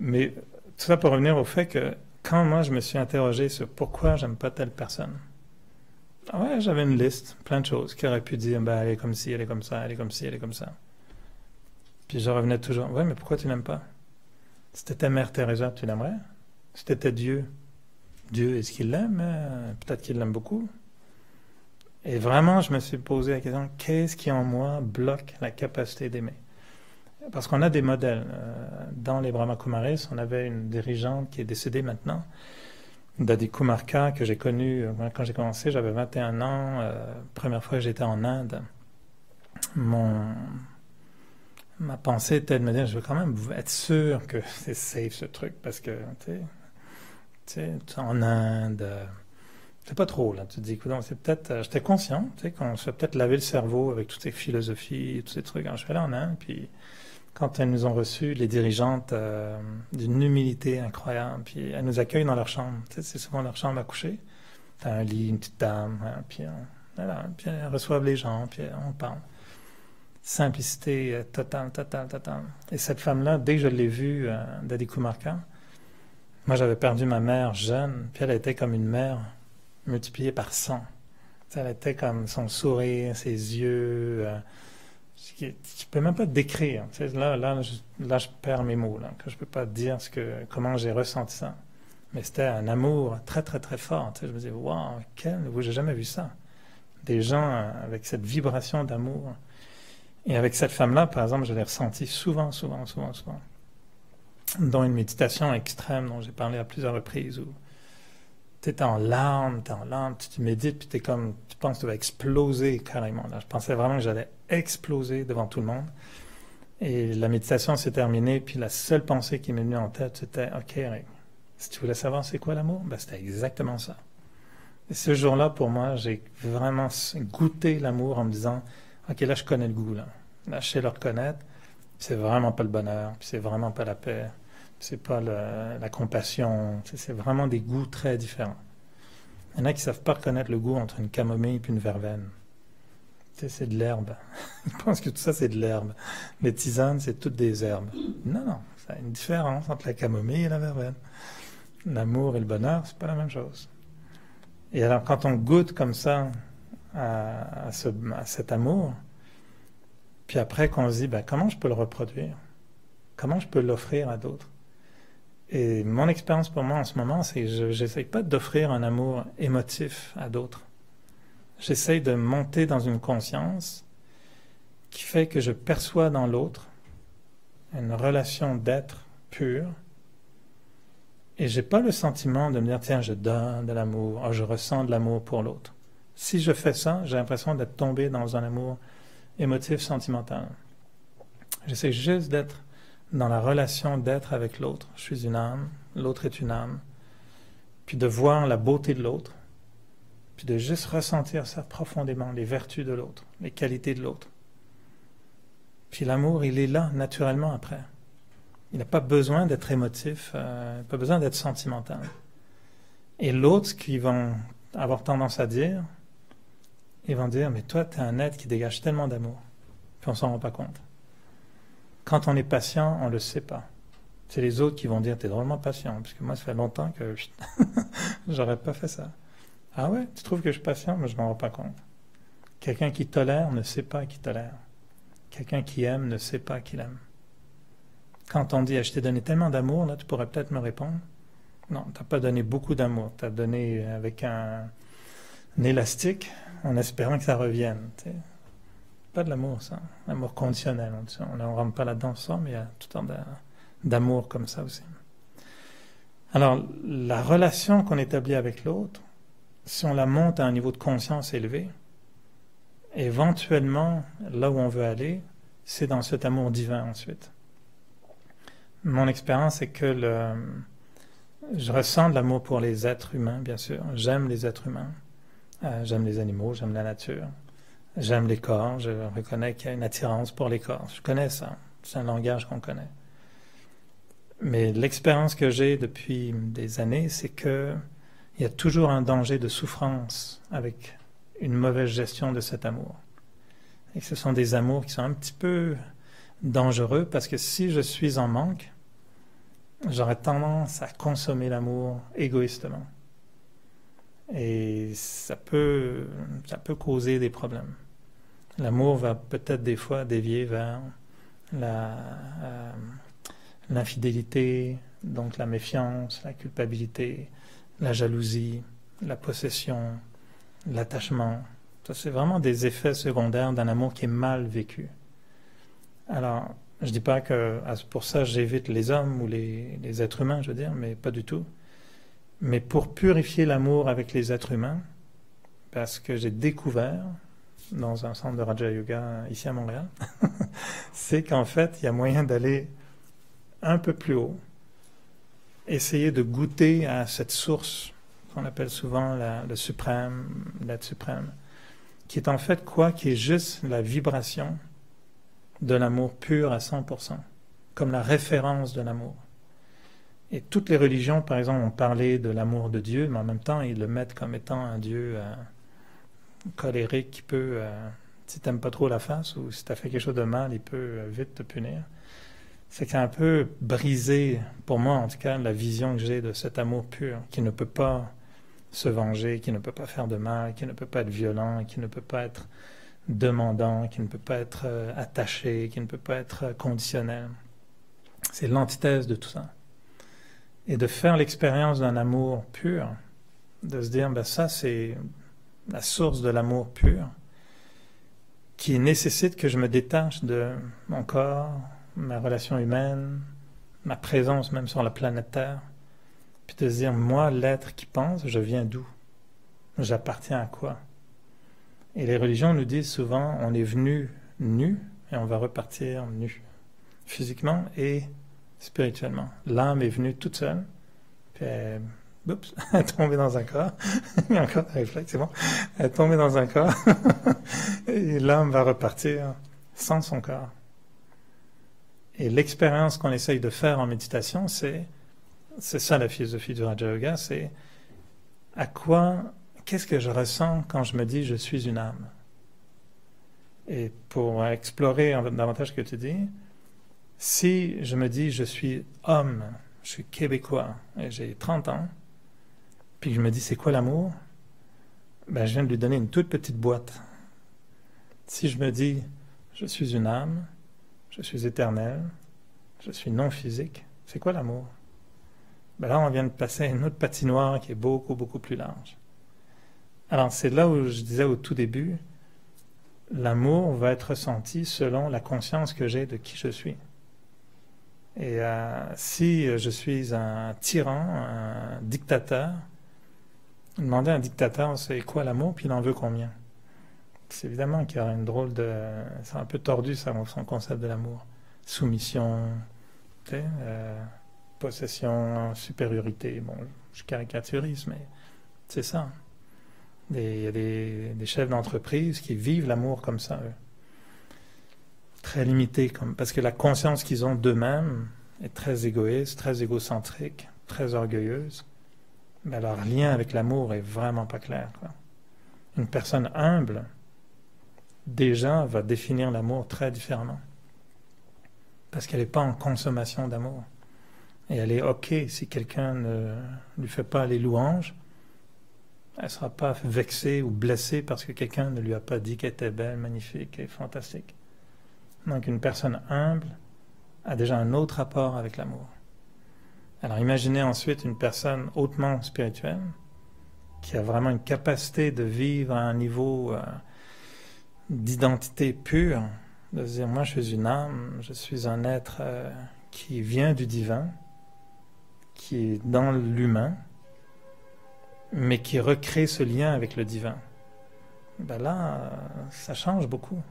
Mais tout ça pour revenir au fait que quand moi je me suis interrogé sur pourquoi j'aime pas telle personne, j'avais une liste, plein de choses qui auraient pu dire elle est comme ci, elle est comme ça, elle est comme ci, elle est comme ça. Puis je revenais toujours, mais pourquoi tu n'aimes pas? Si t'étais Mère Teresa, tu l'aimerais? Si t'étais Dieu, est-ce qu'il l'aime? Peut-être qu'il l'aime beaucoup. Et vraiment, je me suis posé la question, qu'est-ce qui en moi bloque la capacité d'aimer? Parce qu'on a des modèles. Dans les Brahma Kumaris, on avait une dirigeante qui est décédée maintenant, Dadi Kumarka, que j'ai connue quand j'ai commencé, j'avais 21 ans, première fois que j'étais en Inde. Ma pensée était de me dire, je veux quand même être sûr que c'est safe ce truc, parce que, tu sais, en Inde, C'est pas trop, là. Tu te dis, écoute, c'est peut-être... j'étais conscient, tu sais, qu'on se fait peut-être laver le cerveau avec toutes ces philosophies, tous ces trucs. Alors, je suis allé en Inde, puis quand elles nous ont reçus, les dirigeantes, d'une humilité incroyable, puis elles nous accueillent dans leur chambre. Tu sais, c'est souvent leur chambre à coucher. T'as un lit, une petite dame, hein, puis, voilà, puis elles reçoivent les gens, puis on parle. Simplicité totale, totale, totale. Et cette femme-là, dès que je l'ai vue, Dadi Kumarka, moi j'avais perdu ma mère jeune, puis elle était comme une mère multipliée par 100. Elle était comme son sourire, ses yeux. Je ne peux même pas te décrire. Là, je perds mes mots, là, que je ne peux pas te dire comment j'ai ressenti ça. Mais c'était un amour très, très, très fort. Je me disais, waouh, j'ai jamais vu ça. Des gens avec cette vibration d'amour. Et avec cette femme-là, par exemple, je l'ai ressenti souvent, souvent, souvent, souvent. Dans une méditation extrême dont j'ai parlé à plusieurs reprises, où tu es en larmes, tu médites, puis tu penses que tu vas exploser carrément. Là, je pensais vraiment que j'allais exploser devant tout le monde. Et la méditation s'est terminée, puis la seule pensée qui m'est venue en tête, c'était « Ok, Eric, si tu voulais savoir c'est quoi l'amour, ben, c'était exactement ça. » Et ce jour-là, pour moi, j'ai vraiment goûté l'amour en me disant « Ok, là, je connais le goût, là. Là, je sais le reconnaître. C'est vraiment pas le bonheur, puis c'est vraiment pas la paix. C'est pas la compassion, c'est vraiment des goûts très différents. Il y en a qui ne savent pas reconnaître le goût entre une camomille et une verveine. C'est de l'herbe. Ils pensent que tout ça, c'est de l'herbe. Les tisanes, c'est toutes des herbes. Non, non, il y a une différence entre la camomille et la verveine. L'amour et le bonheur, c'est pas la même chose. Et alors, quand on goûte comme ça à cet amour, puis après qu'on se dit, ben, comment je peux le reproduire? Comment je peux l'offrir à d'autres? Et mon expérience pour moi en ce moment, c'est que je n'essaye pas d'offrir un amour émotif à d'autres. J'essaye de monter dans une conscience qui fait que je perçois dans l'autre une relation d'être pure. Et je n'ai pas le sentiment de me dire, tiens, je donne de l'amour, je ressens de l'amour pour l'autre. Si je fais ça, j'ai l'impression d'être tombé dans un amour émotif, sentimental. J'essaie juste d'être dans la relation d'être avec l'autre. Je suis une âme, l'autre est une âme. Puis de voir la beauté de l'autre, puis de juste ressentir ça profondément, les vertus de l'autre, les qualités de l'autre. Puis l'amour, il est là, naturellement, après. Il n'a pas besoin d'être émotif, pas besoin d'être sentimental. Et l'autre, ce qu'ils vont avoir tendance à dire, ils vont dire, mais toi, tu es un être qui dégage tellement d'amour. Puis on s'en rend pas compte. Quand on est patient, on ne le sait pas. C'est les autres qui vont dire, tu es drôlement patient, parce que moi, ça fait longtemps que j'aurais pas fait ça. Ah ouais, tu trouves que je suis patient? Mais je m'en rends pas compte. Quelqu'un qui tolère ne sait pas qu'il tolère. Quelqu'un qui aime ne sait pas qu'il aime. Quand on dit, je t'ai donné tellement d'amour, là, tu pourrais peut-être me répondre. Non, tu n'as pas donné beaucoup d'amour. Tu as donné avec un élastique, en espérant que ça revienne. T'sais. Pas de l'amour, ça. L'amour conditionnel. On ne rentre pas là-dedans, ça, mais il y a tout un d'amour comme ça aussi. Alors, la relation qu'on établit avec l'autre, si on la monte à un niveau de conscience élevé, éventuellement, là où on veut aller, c'est dans cet amour divin ensuite. Mon expérience, c'est que je ressens de l'amour pour les êtres humains, bien sûr. J'aime les êtres humains. J'aime les animaux, j'aime la nature. J'aime les corps, je reconnais qu'il y a une attirance pour les corps. Je connais ça, c'est un langage qu'on connaît. Mais l'expérience que j'ai depuis des années, c'est qu'il y a toujours un danger de souffrance avec une mauvaise gestion de cet amour. Et que ce sont des amours qui sont un petit peu dangereux parce que si je suis en manque, j'aurais tendance à consommer l'amour égoïstement. Et ça peut causer des problèmes. L'amour va peut-être des fois dévier vers l'infidélité, donc la méfiance, la culpabilité, la jalousie, la possession, l'attachement. Ça, c'est vraiment des effets secondaires d'un amour qui est mal vécu. Alors, je ne dis pas que pour ça j'évite les hommes ou les êtres humains, je veux dire, mais pas du tout. Mais pour purifier l'amour avec les êtres humains, parce que j'ai découvert dans un centre de Raja Yoga ici à Montréal, c'est qu'en fait, il y a moyen d'aller un peu plus haut, essayer de goûter à cette source qu'on appelle souvent le suprême, l'être suprême, qui est en fait quoi? Qui est juste la vibration de l'amour pur à 100%, comme la référence de l'amour. Et toutes les religions, par exemple, ont parlé de l'amour de Dieu, mais en même temps, ils le mettent comme étant un Dieu colérique qui peut, si tu n'aimes pas trop la face ou si tu as fait quelque chose de mal, il peut vite te punir. C'est que c'est un peu brisé, pour moi en tout cas, la vision que j'ai de cet amour pur, qui ne peut pas se venger, qui ne peut pas faire de mal, qui ne peut pas être violent, qui ne peut pas être demandant, qui ne peut pas être attaché, qui ne peut pas être conditionnel. C'est l'antithèse de tout ça. Et de faire l'expérience d'un amour pur, de se dire, ben ça c'est la source de l'amour pur, qui nécessite que je me détache de mon corps, ma relation humaine, ma présence même sur la planète Terre, puis de se dire, moi, l'être qui pense, je viens d'où? J'appartiens à quoi? Et les religions nous disent souvent, on est venu nu et on va repartir nu, physiquement et spirituellement. L'âme est venue toute seule, puis elle est tombée dans un corps, il y a encore un réflexe, c'est bon, elle est tombée dans un corps, et l'âme va repartir sans son corps. Et l'expérience qu'on essaye de faire en méditation, c'est ça la philosophie du Raja Yoga, c'est qu'est-ce que je ressens quand je me dis je suis une âme? Et pour explorer davantage ce que tu dis, si je me dis je suis homme, je suis québécois et j'ai 30 ans, puis je me dis c'est quoi l'amour? Ben, je viens de lui donner une toute petite boîte. Si je me dis je suis une âme, je suis éternel, je suis non physique, c'est quoi l'amour? Ben là, on vient de passer à une autre patinoire qui est beaucoup, beaucoup plus large. Alors, c'est là où je disais au tout début, l'amour va être ressenti selon la conscience que j'ai de qui je suis. Et si je suis un tyran, un dictateur, demandez à un dictateur c'est quoi l'amour, puis il en veut combien? C'est évidemment qu'il y aura une drôle de... C'est un peu tordu, ça, son concept de l'amour. Soumission, possession, supériorité. Bon, je caricaturise, mais c'est ça. Il y a des chefs d'entreprise qui vivent l'amour comme ça, eux. Très limité, parce que la conscience qu'ils ont d'eux-mêmes est très égoïste, très égocentrique, très orgueilleuse. Mais leur lien avec l'amour est vraiment pas clair, quoi. Une personne humble, déjà, va définir l'amour très différemment. Parce qu'elle n'est pas en consommation d'amour. Et elle est OK si quelqu'un ne lui fait pas les louanges. Elle ne sera pas vexée ou blessée parce que quelqu'un ne lui a pas dit qu'elle était belle, magnifique et fantastique. Donc une personne humble a déjà un autre rapport avec l'amour. Alors imaginez ensuite une personne hautement spirituelle qui a vraiment une capacité de vivre à un niveau d'identité pure, de se dire moi je suis une âme, je suis un être qui vient du divin, qui est dans l'humain, mais qui recrée ce lien avec le divin. Ben là, ça change beaucoup.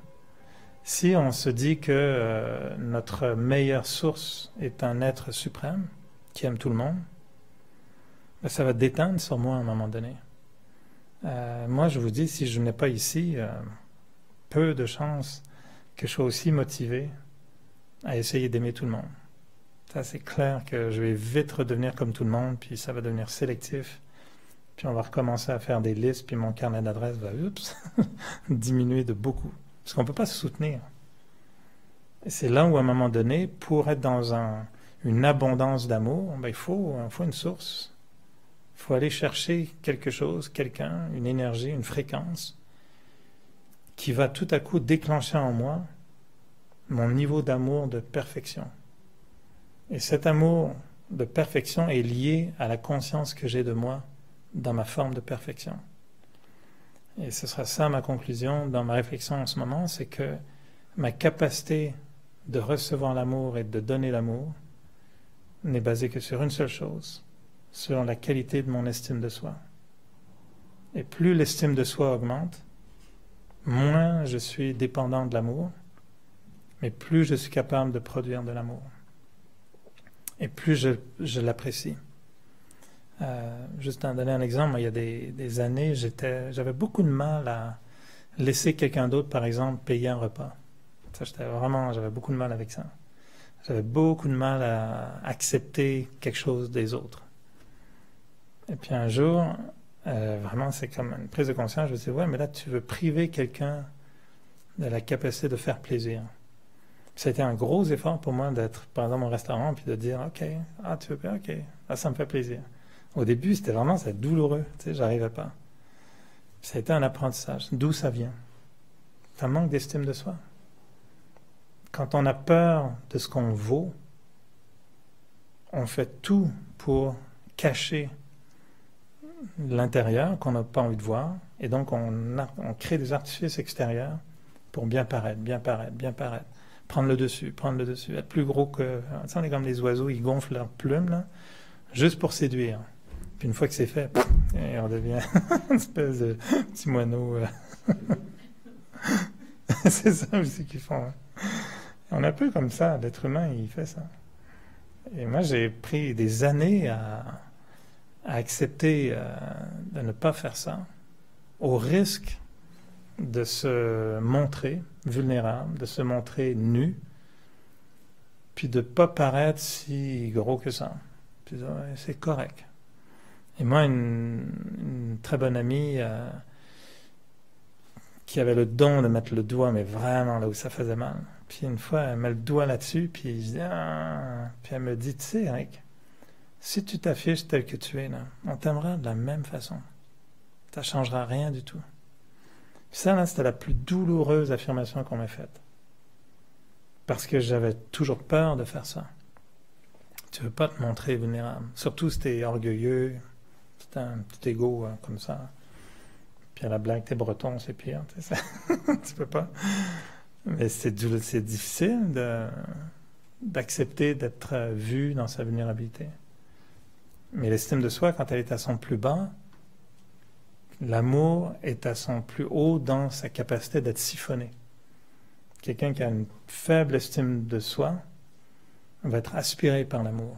Si on se dit que notre meilleure source est un être suprême, qui aime tout le monde, ben ça va déteindre sur moi à un moment donné. Moi, je vous dis, si je n'ai pas ici, peu de chances que je sois aussi motivé à essayer d'aimer tout le monde. Ça, c'est clair que je vais vite redevenir comme tout le monde, puis ça va devenir sélectif. Puis on va recommencer à faire des listes, puis mon carnet d'adresses va diminuer de beaucoup. Parce qu'on ne peut pas se soutenir. Et c'est là où, à un moment donné, pour être dans une abondance d'amour, ben, il faut une source. Il faut aller chercher quelque chose, quelqu'un, une énergie, une fréquence, qui va tout à coup déclencher en moi mon niveau d'amour de perfection. Et cet amour de perfection est lié à la conscience que j'ai de moi dans ma forme de perfection. Et ce sera ça ma conclusion dans ma réflexion en ce moment, c'est que ma capacité de recevoir l'amour et de donner l'amour n'est basée que sur une seule chose, sur la qualité de mon estime de soi. Et plus l'estime de soi augmente, moins je suis dépendant de l'amour, mais plus je suis capable de produire de l'amour. Et plus je l'apprécie. juste en donner un exemple, il y a des années, j'avais beaucoup de mal à laisser quelqu'un d'autre, par exemple, payer un repas. Ça, j'avais beaucoup de mal avec ça. J'avais beaucoup de mal à accepter quelque chose des autres. Et puis un jour, vraiment, c'est comme une prise de conscience. Je me suis dit, ouais, mais là, tu veux priver quelqu'un de la capacité de faire plaisir. Puis ça a été un gros effort pour moi d'être, par exemple, au restaurant, puis de dire, OK, tu veux pas, OK, là, ça me fait plaisir. Au début, c'était douloureux, tu sais, j'arrivais pas. Puis ça a été un apprentissage. D'où ça vient? C'est un manque d'estime de soi. Quand on a peur de ce qu'on vaut, on fait tout pour cacher l'intérieur qu'on n'a pas envie de voir, et donc on crée des artifices extérieurs pour bien paraître, prendre le dessus, être plus gros que... Tu sais, on est comme les oiseaux, ils gonflent leurs plumes, là, juste pour séduire. Puis une fois que c'est fait, et on devient une espèce de petit moineau. C'est ça aussi qu'ils font. Hein. On est un peu comme ça, l'être humain, il fait ça. Et moi, j'ai pris des années à accepter de ne pas faire ça, au risque de se montrer vulnérable, de se montrer nu, puis de ne pas paraître si gros que ça. Puis c'est correct. Et moi, une très bonne amie qui avait le don de mettre le doigt, mais vraiment là où ça faisait mal. Puis une fois, elle met le doigt là-dessus, puis je dis, puis elle me dit, tu sais, Eric, si tu t'affiches tel que tu es, là, on t'aimera de la même façon. Ça ne changera rien du tout. Puis ça, là, c'était la plus douloureuse affirmation qu'on m'a faite. Parce que j'avais toujours peur de faire ça. Tu ne veux pas te montrer vulnérable. Surtout si tu es orgueilleux, si tu as un petit ego comme ça. Puis à la blague, t'es breton, c'est pire. Tu sais, tu peux pas. Mais c'est difficile d'accepter d'être vu dans sa vulnérabilité. Mais l'estime de soi, quand elle est à son plus bas, l'amour est à son plus haut dans sa capacité d'être siphonné. Quelqu'un qui a une faible estime de soi va être aspiré par l'amour.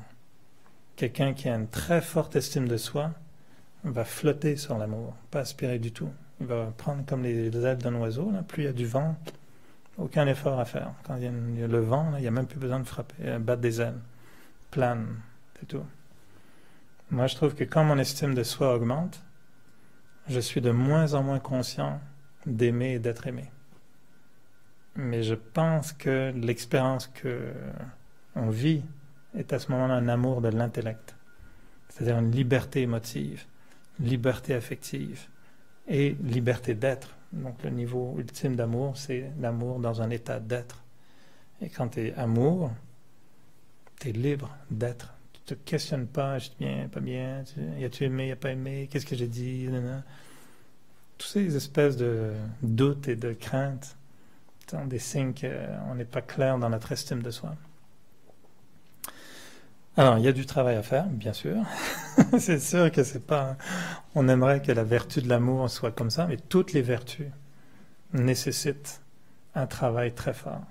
Quelqu'un qui a une très forte estime de soi va flotter sur l'amour, pas aspirer du tout. Il va prendre comme les ailes d'un oiseau, là. Plus il y a du vent, aucun effort à faire. Quand il y a le vent, là, il n'y a même plus besoin de frapper, battre des ailes. Plane, c'est tout. Moi, je trouve que quand mon estime de soi augmente, je suis de moins en moins conscient d'aimer et d'être aimé. Mais je pense que l'expérience qu'on vit est à ce moment-là un amour de l'intellect. C'est-à-dire une liberté émotive, liberté affective et liberté d'être. Donc le niveau ultime d'amour, c'est l'amour dans un état d'être. Et quand tu es amour, tu es libre d'être. Tu ne te questionnes pas, je suis bien, pas bien, y a-tu aimé, y a pas aimé, qu'est-ce que j'ai dit, nanana. Toutes ces espèces de doutes et de craintes sont des signes qu'on n'est pas clair dans notre estime de soi. Alors, il y a du travail à faire, bien sûr. C'est sûr que c'est pas... On aimerait que la vertu de l'amour soit comme ça, mais toutes les vertus nécessitent un travail très fort.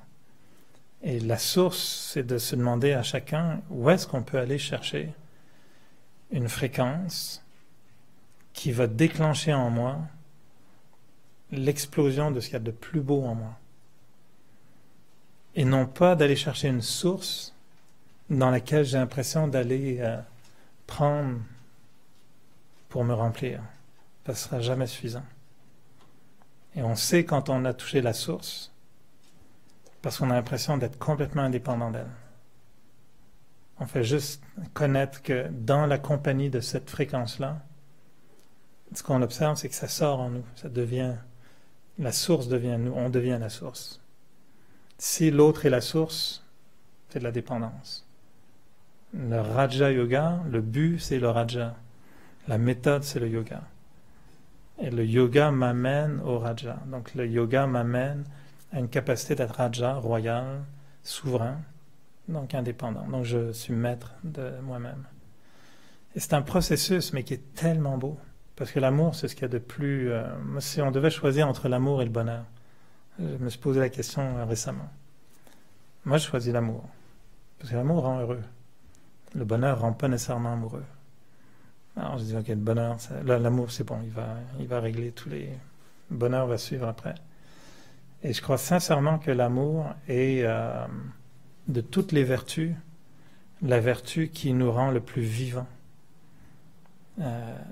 Et la source, c'est de se demander à chacun où est-ce qu'on peut aller chercher une fréquence qui va déclencher en moi l'explosion de ce qu'il y a de plus beau en moi. Et non pas d'aller chercher une source dans laquelle j'ai l'impression d'aller prendre pour me remplir. Ça ne sera jamais suffisant. Et on sait quand on a touché la source, parce qu'on a l'impression d'être complètement indépendant d'elle. On fait juste connaître que dans la compagnie de cette fréquence-là, ce qu'on observe, c'est que ça sort en nous. Ça devient, la source devient nous, on devient la source. Si l'autre est la source, c'est de la dépendance. Le Raja Yoga, le but, c'est le Raja. La méthode, c'est le yoga. Et le yoga m'amène au Raja. Donc le yoga m'amène à une capacité d'être Raja, royal, souverain, donc indépendant. Donc je suis maître de moi-même. Et c'est un processus, mais qui est tellement beau. Parce que l'amour, c'est ce qu'il y a de plus... si on devait choisir entre l'amour et le bonheur, je me suis posé la question récemment. Moi, je choisis l'amour. Parce que l'amour rend heureux. Le bonheur ne rend pas nécessairement amoureux. Alors je dis, ok, le bonheur, l'amour, c'est bon, il va régler tous les... Le bonheur va suivre après. Et je crois sincèrement que l'amour est, de toutes les vertus, la vertu qui nous rend le plus vivants.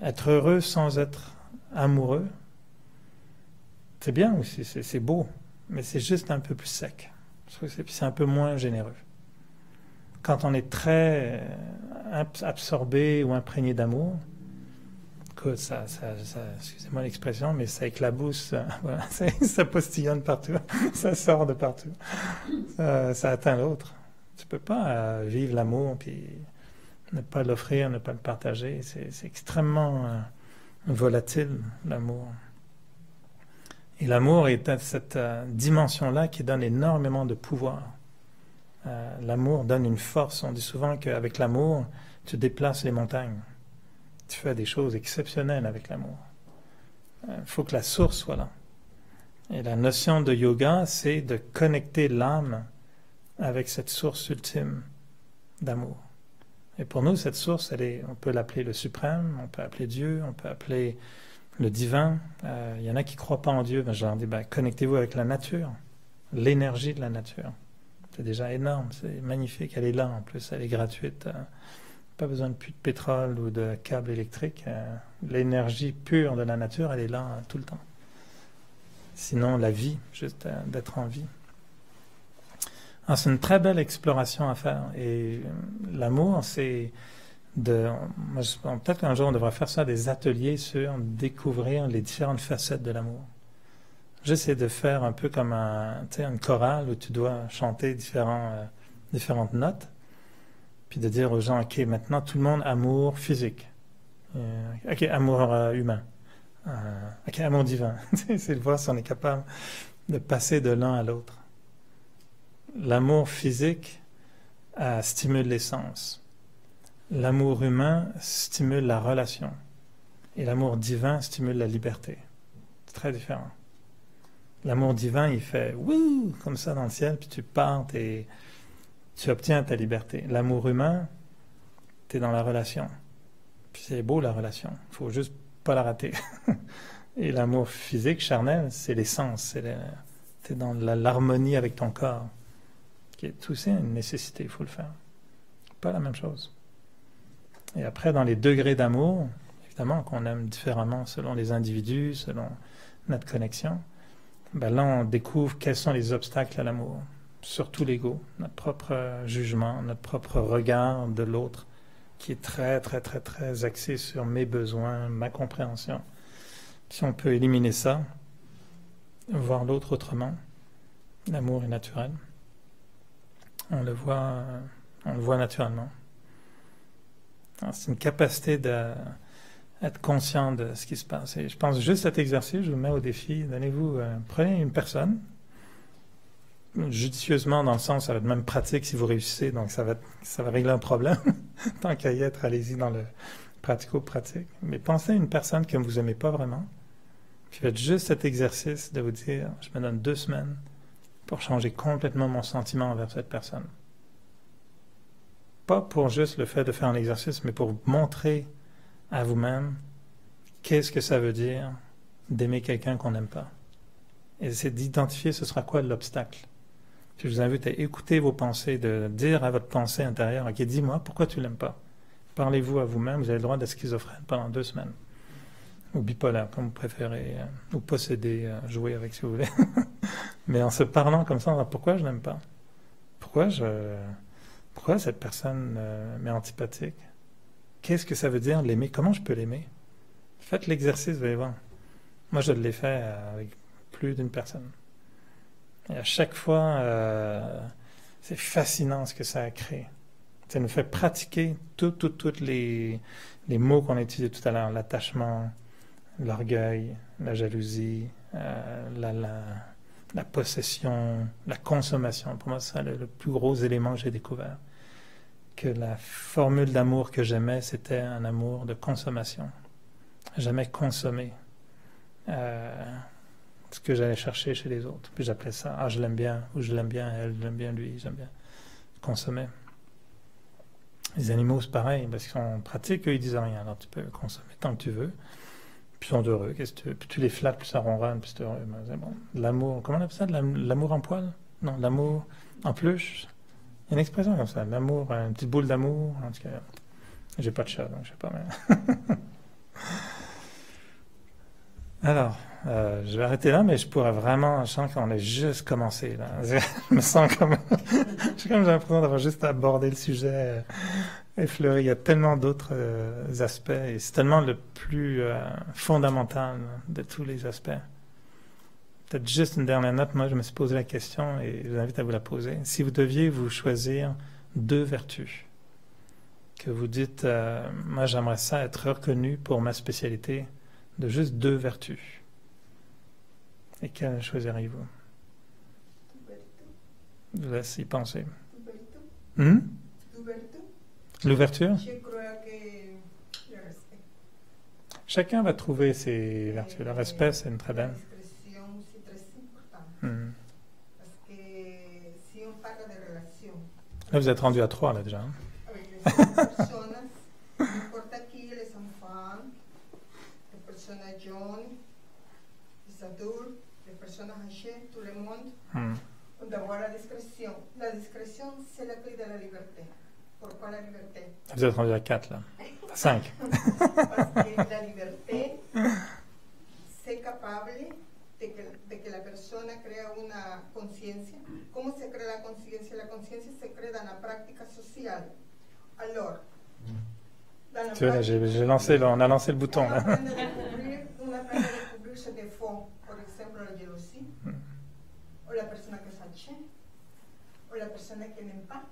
Être heureux sans être amoureux, c'est bien aussi, c'est beau, mais c'est juste un peu plus sec. Je trouve que c'est un peu moins généreux. Quand on est très absorbé ou imprégné d'amour, ça, excusez-moi l'expression, mais ça éclabousse, voilà, ça postillonne partout, ça sort de partout, ça atteint l'autre. Tu peux pas vivre l'amour puis ne pas l'offrir, ne pas le partager. C'est extrêmement volatile, l'amour. Et l'amour est cette dimension-là qui donne énormément de pouvoir. L'amour donne une force. On dit souvent qu'avec l'amour, tu déplaces les montagnes. Tu fais des choses exceptionnelles avec l'amour. Il faut que la source soit là. Et la notion de yoga, c'est de connecter l'âme avec cette source ultime d'amour. Et pour nous, cette source, on peut l'appeler le suprême, on peut appeler Dieu, on peut appeler le divin. Il y en a qui ne croient pas en Dieu, mais je leur dis, connectez-vous avec la nature, l'énergie de la nature. C'est déjà énorme, c'est magnifique, elle est là en plus, elle est gratuite. Pas besoin de puits de pétrole ou de câbles électriques. L'énergie pure de la nature, elle est là tout le temps. Sinon, la vie, juste d'être en vie. C'est une très belle exploration à faire. Et l'amour, c'est peut-être qu'un jour, on devrait faire ça, des ateliers sur découvrir les différentes facettes de l'amour. J'essaie de faire un peu comme une chorale où tu dois chanter différentes notes. Puis de dire aux gens, ok, maintenant tout le monde, amour physique. Ok, amour humain. Ok, amour divin. C'est de voir si on est capable de passer de l'un à l'autre. L'amour physique stimule les sens. L'amour humain stimule la relation. Et l'amour divin stimule la liberté. C'est très différent. L'amour divin, il fait wouh comme ça dans le ciel, puis tu pars et tu obtiens ta liberté. L'amour humain, tu es dans la relation. Puis c'est beau la relation. Il faut juste pas la rater. Et l'amour physique, charnel, c'est l'essence. Tu es dans l'harmonie avec ton corps. Qui est aussi une nécessité, il faut le faire. Pas la même chose. Et après, dans les degrés d'amour, évidemment qu'on aime différemment selon les individus, selon notre connexion, là on découvre quels sont les obstacles à l'amour. Surtout l'ego, notre propre jugement, notre propre regard de l'autre, qui est très, très, très, très axé sur mes besoins, ma compréhension. Si on peut éliminer ça, voir l'autre autrement, l'amour est naturel. On le voit naturellement. C'est une capacité d'être conscient de ce qui se passe. Et je pense juste cet exercice, je vous mets au défi, prenez une personne, judicieusement dans le sens, ça va être même pratique si vous réussissez, donc ça va régler un problème. Tant qu'à y être, allez-y dans le pratico-pratique. Mais pensez à une personne que vous n'aimez pas vraiment, puis faites juste cet exercice de vous dire, je me donne 2 semaines pour changer complètement mon sentiment envers cette personne. Pas pour juste le fait de faire un exercice, mais pour montrer à vous-même qu'est-ce que ça veut dire d'aimer quelqu'un qu'on n'aime pas. Et c'est d'identifier ce sera quoi l'obstacle. Je vous invite à écouter vos pensées, de dire à votre pensée intérieure, ok, dis-moi, pourquoi tu l'aimes pas? Parlez-vous à vous-même, vous avez le droit d'être schizophrène pendant 2 semaines. Ou bipolaire, comme vous préférez, ou posséder, jouer avec si vous voulez. Mais en se parlant comme ça, pourquoi je n'aime pas? Pourquoi cette personne m'est antipathique? Qu'est-ce que ça veut dire l'aimer? Comment je peux l'aimer? Faites l'exercice, vous allez voir. Moi, je l'ai fait avec plus d'une personne. Et à chaque fois, c'est fascinant ce que ça a créé. Ça nous fait pratiquer tous les mots qu'on a utilisés tout à l'heure. L'attachement, l'orgueil, la jalousie, la possession, la consommation. Pour moi, c'est le plus gros élément que j'ai découvert. Que la formule d'amour que j'aimais, c'était un amour de consommation. Jamais consommer ce que j'allais chercher chez les autres. Puis j'appelais ça, je l'aime bien, ou je l'aime bien elle, je l'aime bien lui, j'aime bien consommer. Les animaux, c'est pareil, parce qu'ils sont pratiques, eux, ils disent rien. Alors tu peux consommer tant que tu veux. Puis ils sont heureux. Qu'est-ce que tu veux? Plus tu les flattes, plus ça ronronne, plus c'est heureux. Ben, c'est bon. L'amour, comment on appelle ça? L'amour en poil? Non, l'amour en peluche. Il y a une expression comme ça. L'amour, une petite boule d'amour. En tout cas, j'ai pas de chat, donc je sais pas. Mais... Alors, je vais arrêter là, mais je pourrais vraiment, je sens qu'on a juste commencé là. Je me sens comme, j'ai l'impression d'avoir juste abordé le sujet, effleuré. Il y a tellement d'autres aspects, et c'est tellement le plus fondamental de tous les aspects. Peut-être juste une dernière note. Moi, je me suis posé la question et je vous invite à vous la poser. Si vous deviez vous choisir 2 vertus, que vous dites, moi, j'aimerais ça être reconnu pour ma spécialité, de juste 2 vertus. Et quelle choisiriez-vous? Je vous laisse y penser. L'ouverture? Chacun va trouver ses vertus. Le respect, c'est une très belle. Là, vous êtes rendu à 3, là, déjà. Jeunes, les adultes, les personnes âgées, tout le monde, d'avoir la discrétion. La discrétion, c'est la clé de la liberté. Pourquoi la liberté? Vous êtes rendu à 4, là. 5. Parce que la liberté, c'est capable de que la persona crea una conciencia. ¿Cómo se crea la conciencia? La conciencia se crea dans la pratique sociale. Alors, tu vois, j'ai lancé, on a lancé le bouton, là. On apprend à découvrir ses défauts, par exemple la jalousie, ou la personne qui s'achète, ou la personne qui n'aime pas.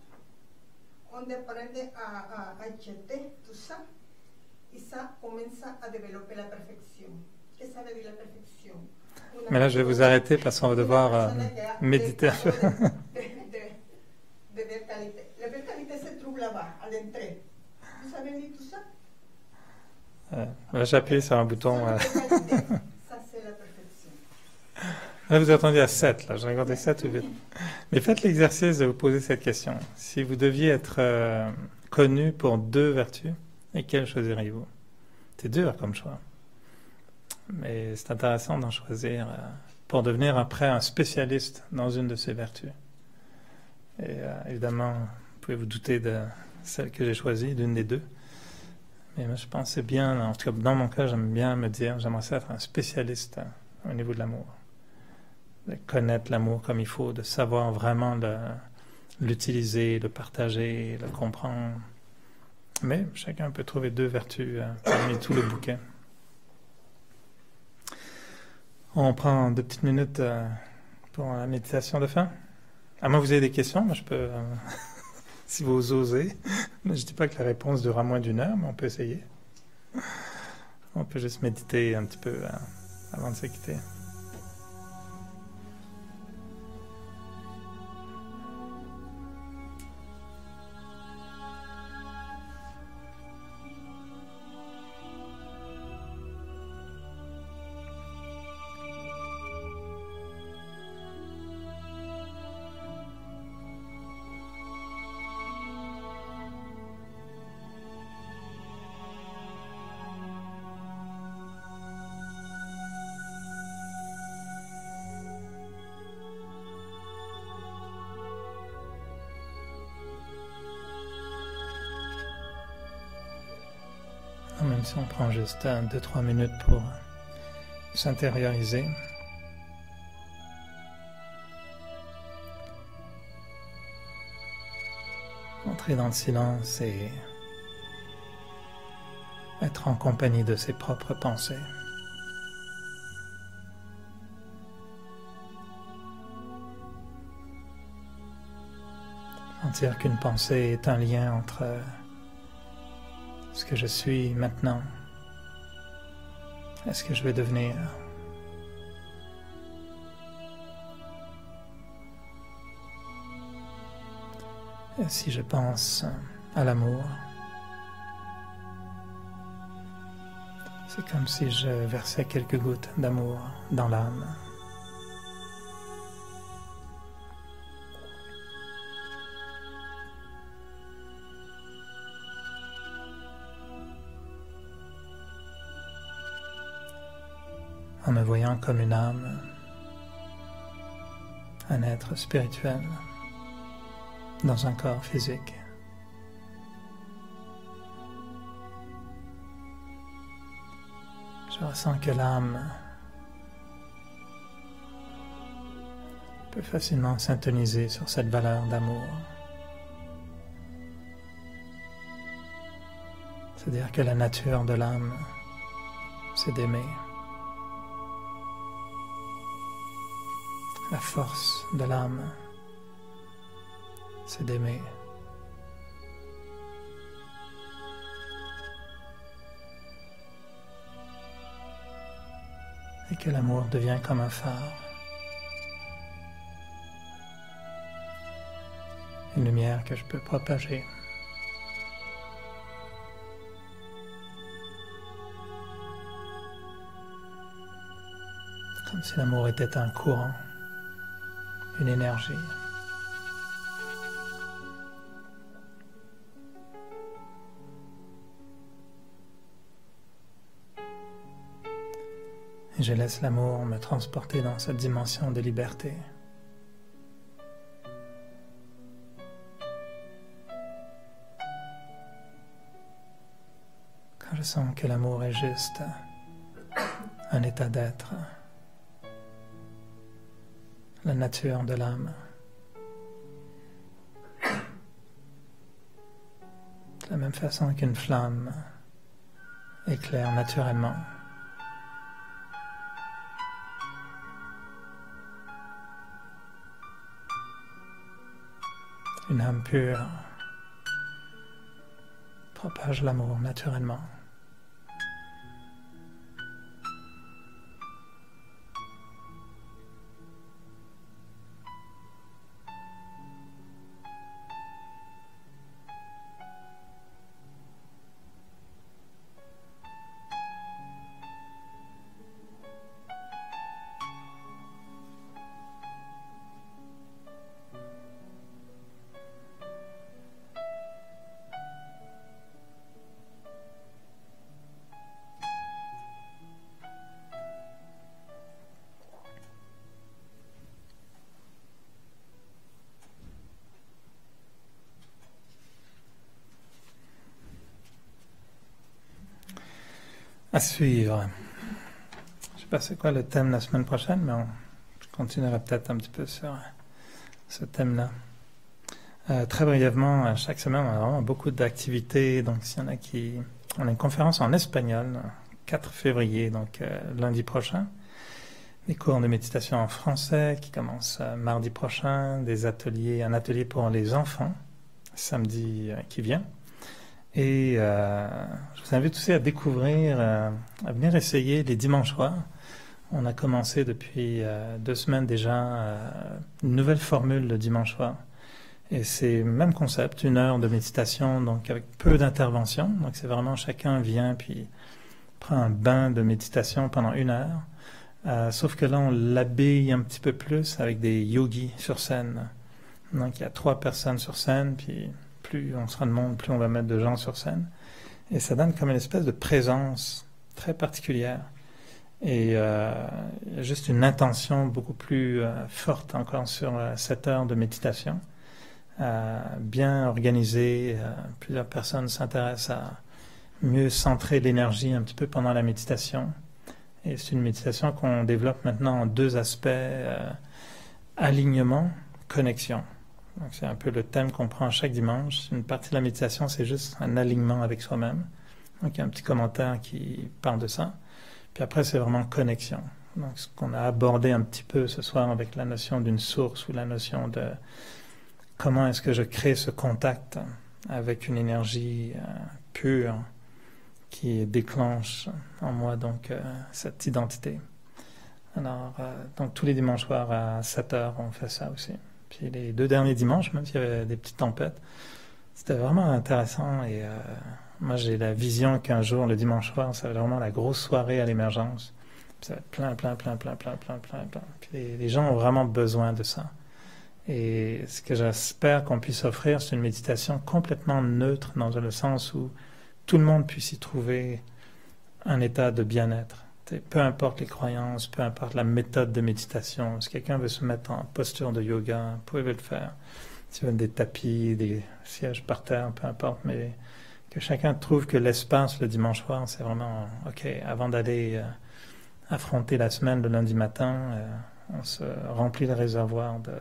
On apprend à jeter tout ça, et ça commence à développer la perfection. Qu'est-ce que ça veut dire la perfection? Mais là, je vais vous arrêter parce qu'on va devoir méditer. De verticalité. La verticalité se trouve là-bas, à l'entrée. Vous savez lire tout ça? Là, j'appuie sur un bouton. Ça, c'est la perfection. Là, vous êtes rendu à 7. Là, j'en ai compté 7 ou 8. Mais faites l'exercice de vous poser cette question. Si vous deviez être connu pour 2 vertus, et quelle choisiriez-vous? C'est dur comme choix. Mais c'est intéressant d'en choisir pour devenir après un spécialiste dans une de ces vertus. Et évidemment, vous pouvez vous douter de celle que j'ai choisie, d'une des 2. Mais moi, je pense que c'est bien, en tout cas dans mon cas, j'aime bien me dire, j'aimerais ça être un spécialiste au niveau de l'amour. De connaître l'amour comme il faut, de savoir vraiment l'utiliser, le partager, le comprendre. Mais chacun peut trouver 2 vertus parmi tout le bouquet. On prend 2 petites minutes pour la méditation de fin. À moins que vous ayez des questions, moi je peux... si vous osez. Je ne dis pas que la réponse durera moins d'1 heure, mais on peut essayer. On peut juste méditer un petit peu avant de se quitter. Même si on prend juste 2-3 minutes pour s'intérioriser. Entrer dans le silence et être en compagnie de ses propres pensées. Sentir qu'une pensée est un lien entre ce que je suis maintenant et ce que je vais devenir. Et si je pense à l'amour, c'est comme si je versais quelques gouttes d'amour dans l'âme. en me voyant comme une âme, un être spirituel dans un corps physique. Je ressens que l'âme peut facilement s'intoniser sur cette valeur d'amour. C'est-à-dire que la nature de l'âme, c'est d'aimer. La force de l'âme, c'est d'aimer. Et que l'amour devient comme un phare. Une lumière que je peux propager. Comme si l'amour était un courant, une énergie. Et je laisse l'amour me transporter dans cette dimension de liberté. Quand je sens que l'amour est juste un état d'être, la nature de l'âme. De la même façon qu'une flamme éclaire naturellement. Une âme pure propage l'amour naturellement. À suivre. Je ne sais pas c'est quoi le thème la semaine prochaine, mais je continuerai peut-être un petit peu sur ce thème-là. Très brièvement, chaque semaine, on a vraiment beaucoup d'activités. Donc, s'il y en a on a une conférence en espagnol, 4 février, donc lundi prochain. Des cours de méditation en français qui commencent mardi prochain. Un atelier pour les enfants, samedi qui vient. Et je vous invite aussi à découvrir, à venir essayer les dimanches soirs. On a commencé depuis 2 semaines déjà une nouvelle formule de dimanche soir. Et c'est le même concept, 1 heure de méditation, donc avec peu d'intervention. Donc c'est vraiment chacun vient puis prend un bain de méditation pendant 1 heure. Sauf que là, on l'habille un petit peu plus avec des yogis sur scène. Donc il y a 3 personnes sur scène, puis plus on sera de monde, plus on va mettre de gens sur scène. Et ça donne comme une espèce de présence très particulière. Et il y a juste une intention beaucoup plus forte encore sur 7 heures de méditation. Bien organisée, plusieurs personnes s'intéressent à mieux centrer l'énergie un petit peu pendant la méditation. Et c'est une méditation qu'on développe maintenant en 2 aspects, alignement, connexion. Donc c'est un peu le thème qu'on prend chaque dimanche. Une partie de la méditation, c'est juste un alignement avec soi-même. Donc il y a un petit commentaire qui parle de ça. Puis après, c'est vraiment connexion. Donc ce qu'on a abordé un petit peu ce soir avec la notion d'une source ou la notion de comment est-ce que je crée ce contact avec une énergie pure qui déclenche en moi donc cette identité. Alors, donc tous les dimanches soirs à 7 heures, on fait ça aussi. Puis les 2 derniers dimanches, même s'il y avait des petites tempêtes, c'était vraiment intéressant. Et moi, j'ai la vision qu'un jour, le dimanche soir, ça va être vraiment la grosse soirée à l'émergence. Puis ça va être plein. Puis les gens ont vraiment besoin de ça. Et ce que j'espère qu'on puisse offrir, c'est une méditation complètement neutre, dans le sens où tout le monde puisse y trouver un état de bien-être. Peu importe les croyances, peu importe la méthode de méditation. Si quelqu'un veut se mettre en posture de yoga, vous pouvez le faire. Si vous avez des tapis, des sièges par terre, peu importe, mais que chacun trouve que l'espace le dimanche soir, c'est vraiment OK. Avant d'aller affronter la semaine le lundi matin, on se remplit le réservoir de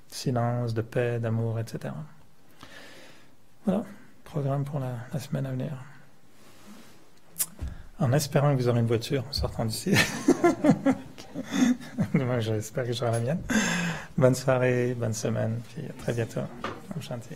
silence, de paix, d'amour, etc. Voilà, programme pour la semaine à venir. En espérant que vous aurez une voiture en sortant d'ici. Moi, j'espère que j'aurai la mienne. Bonne soirée, bonne semaine, puis à très bientôt. Enchanté.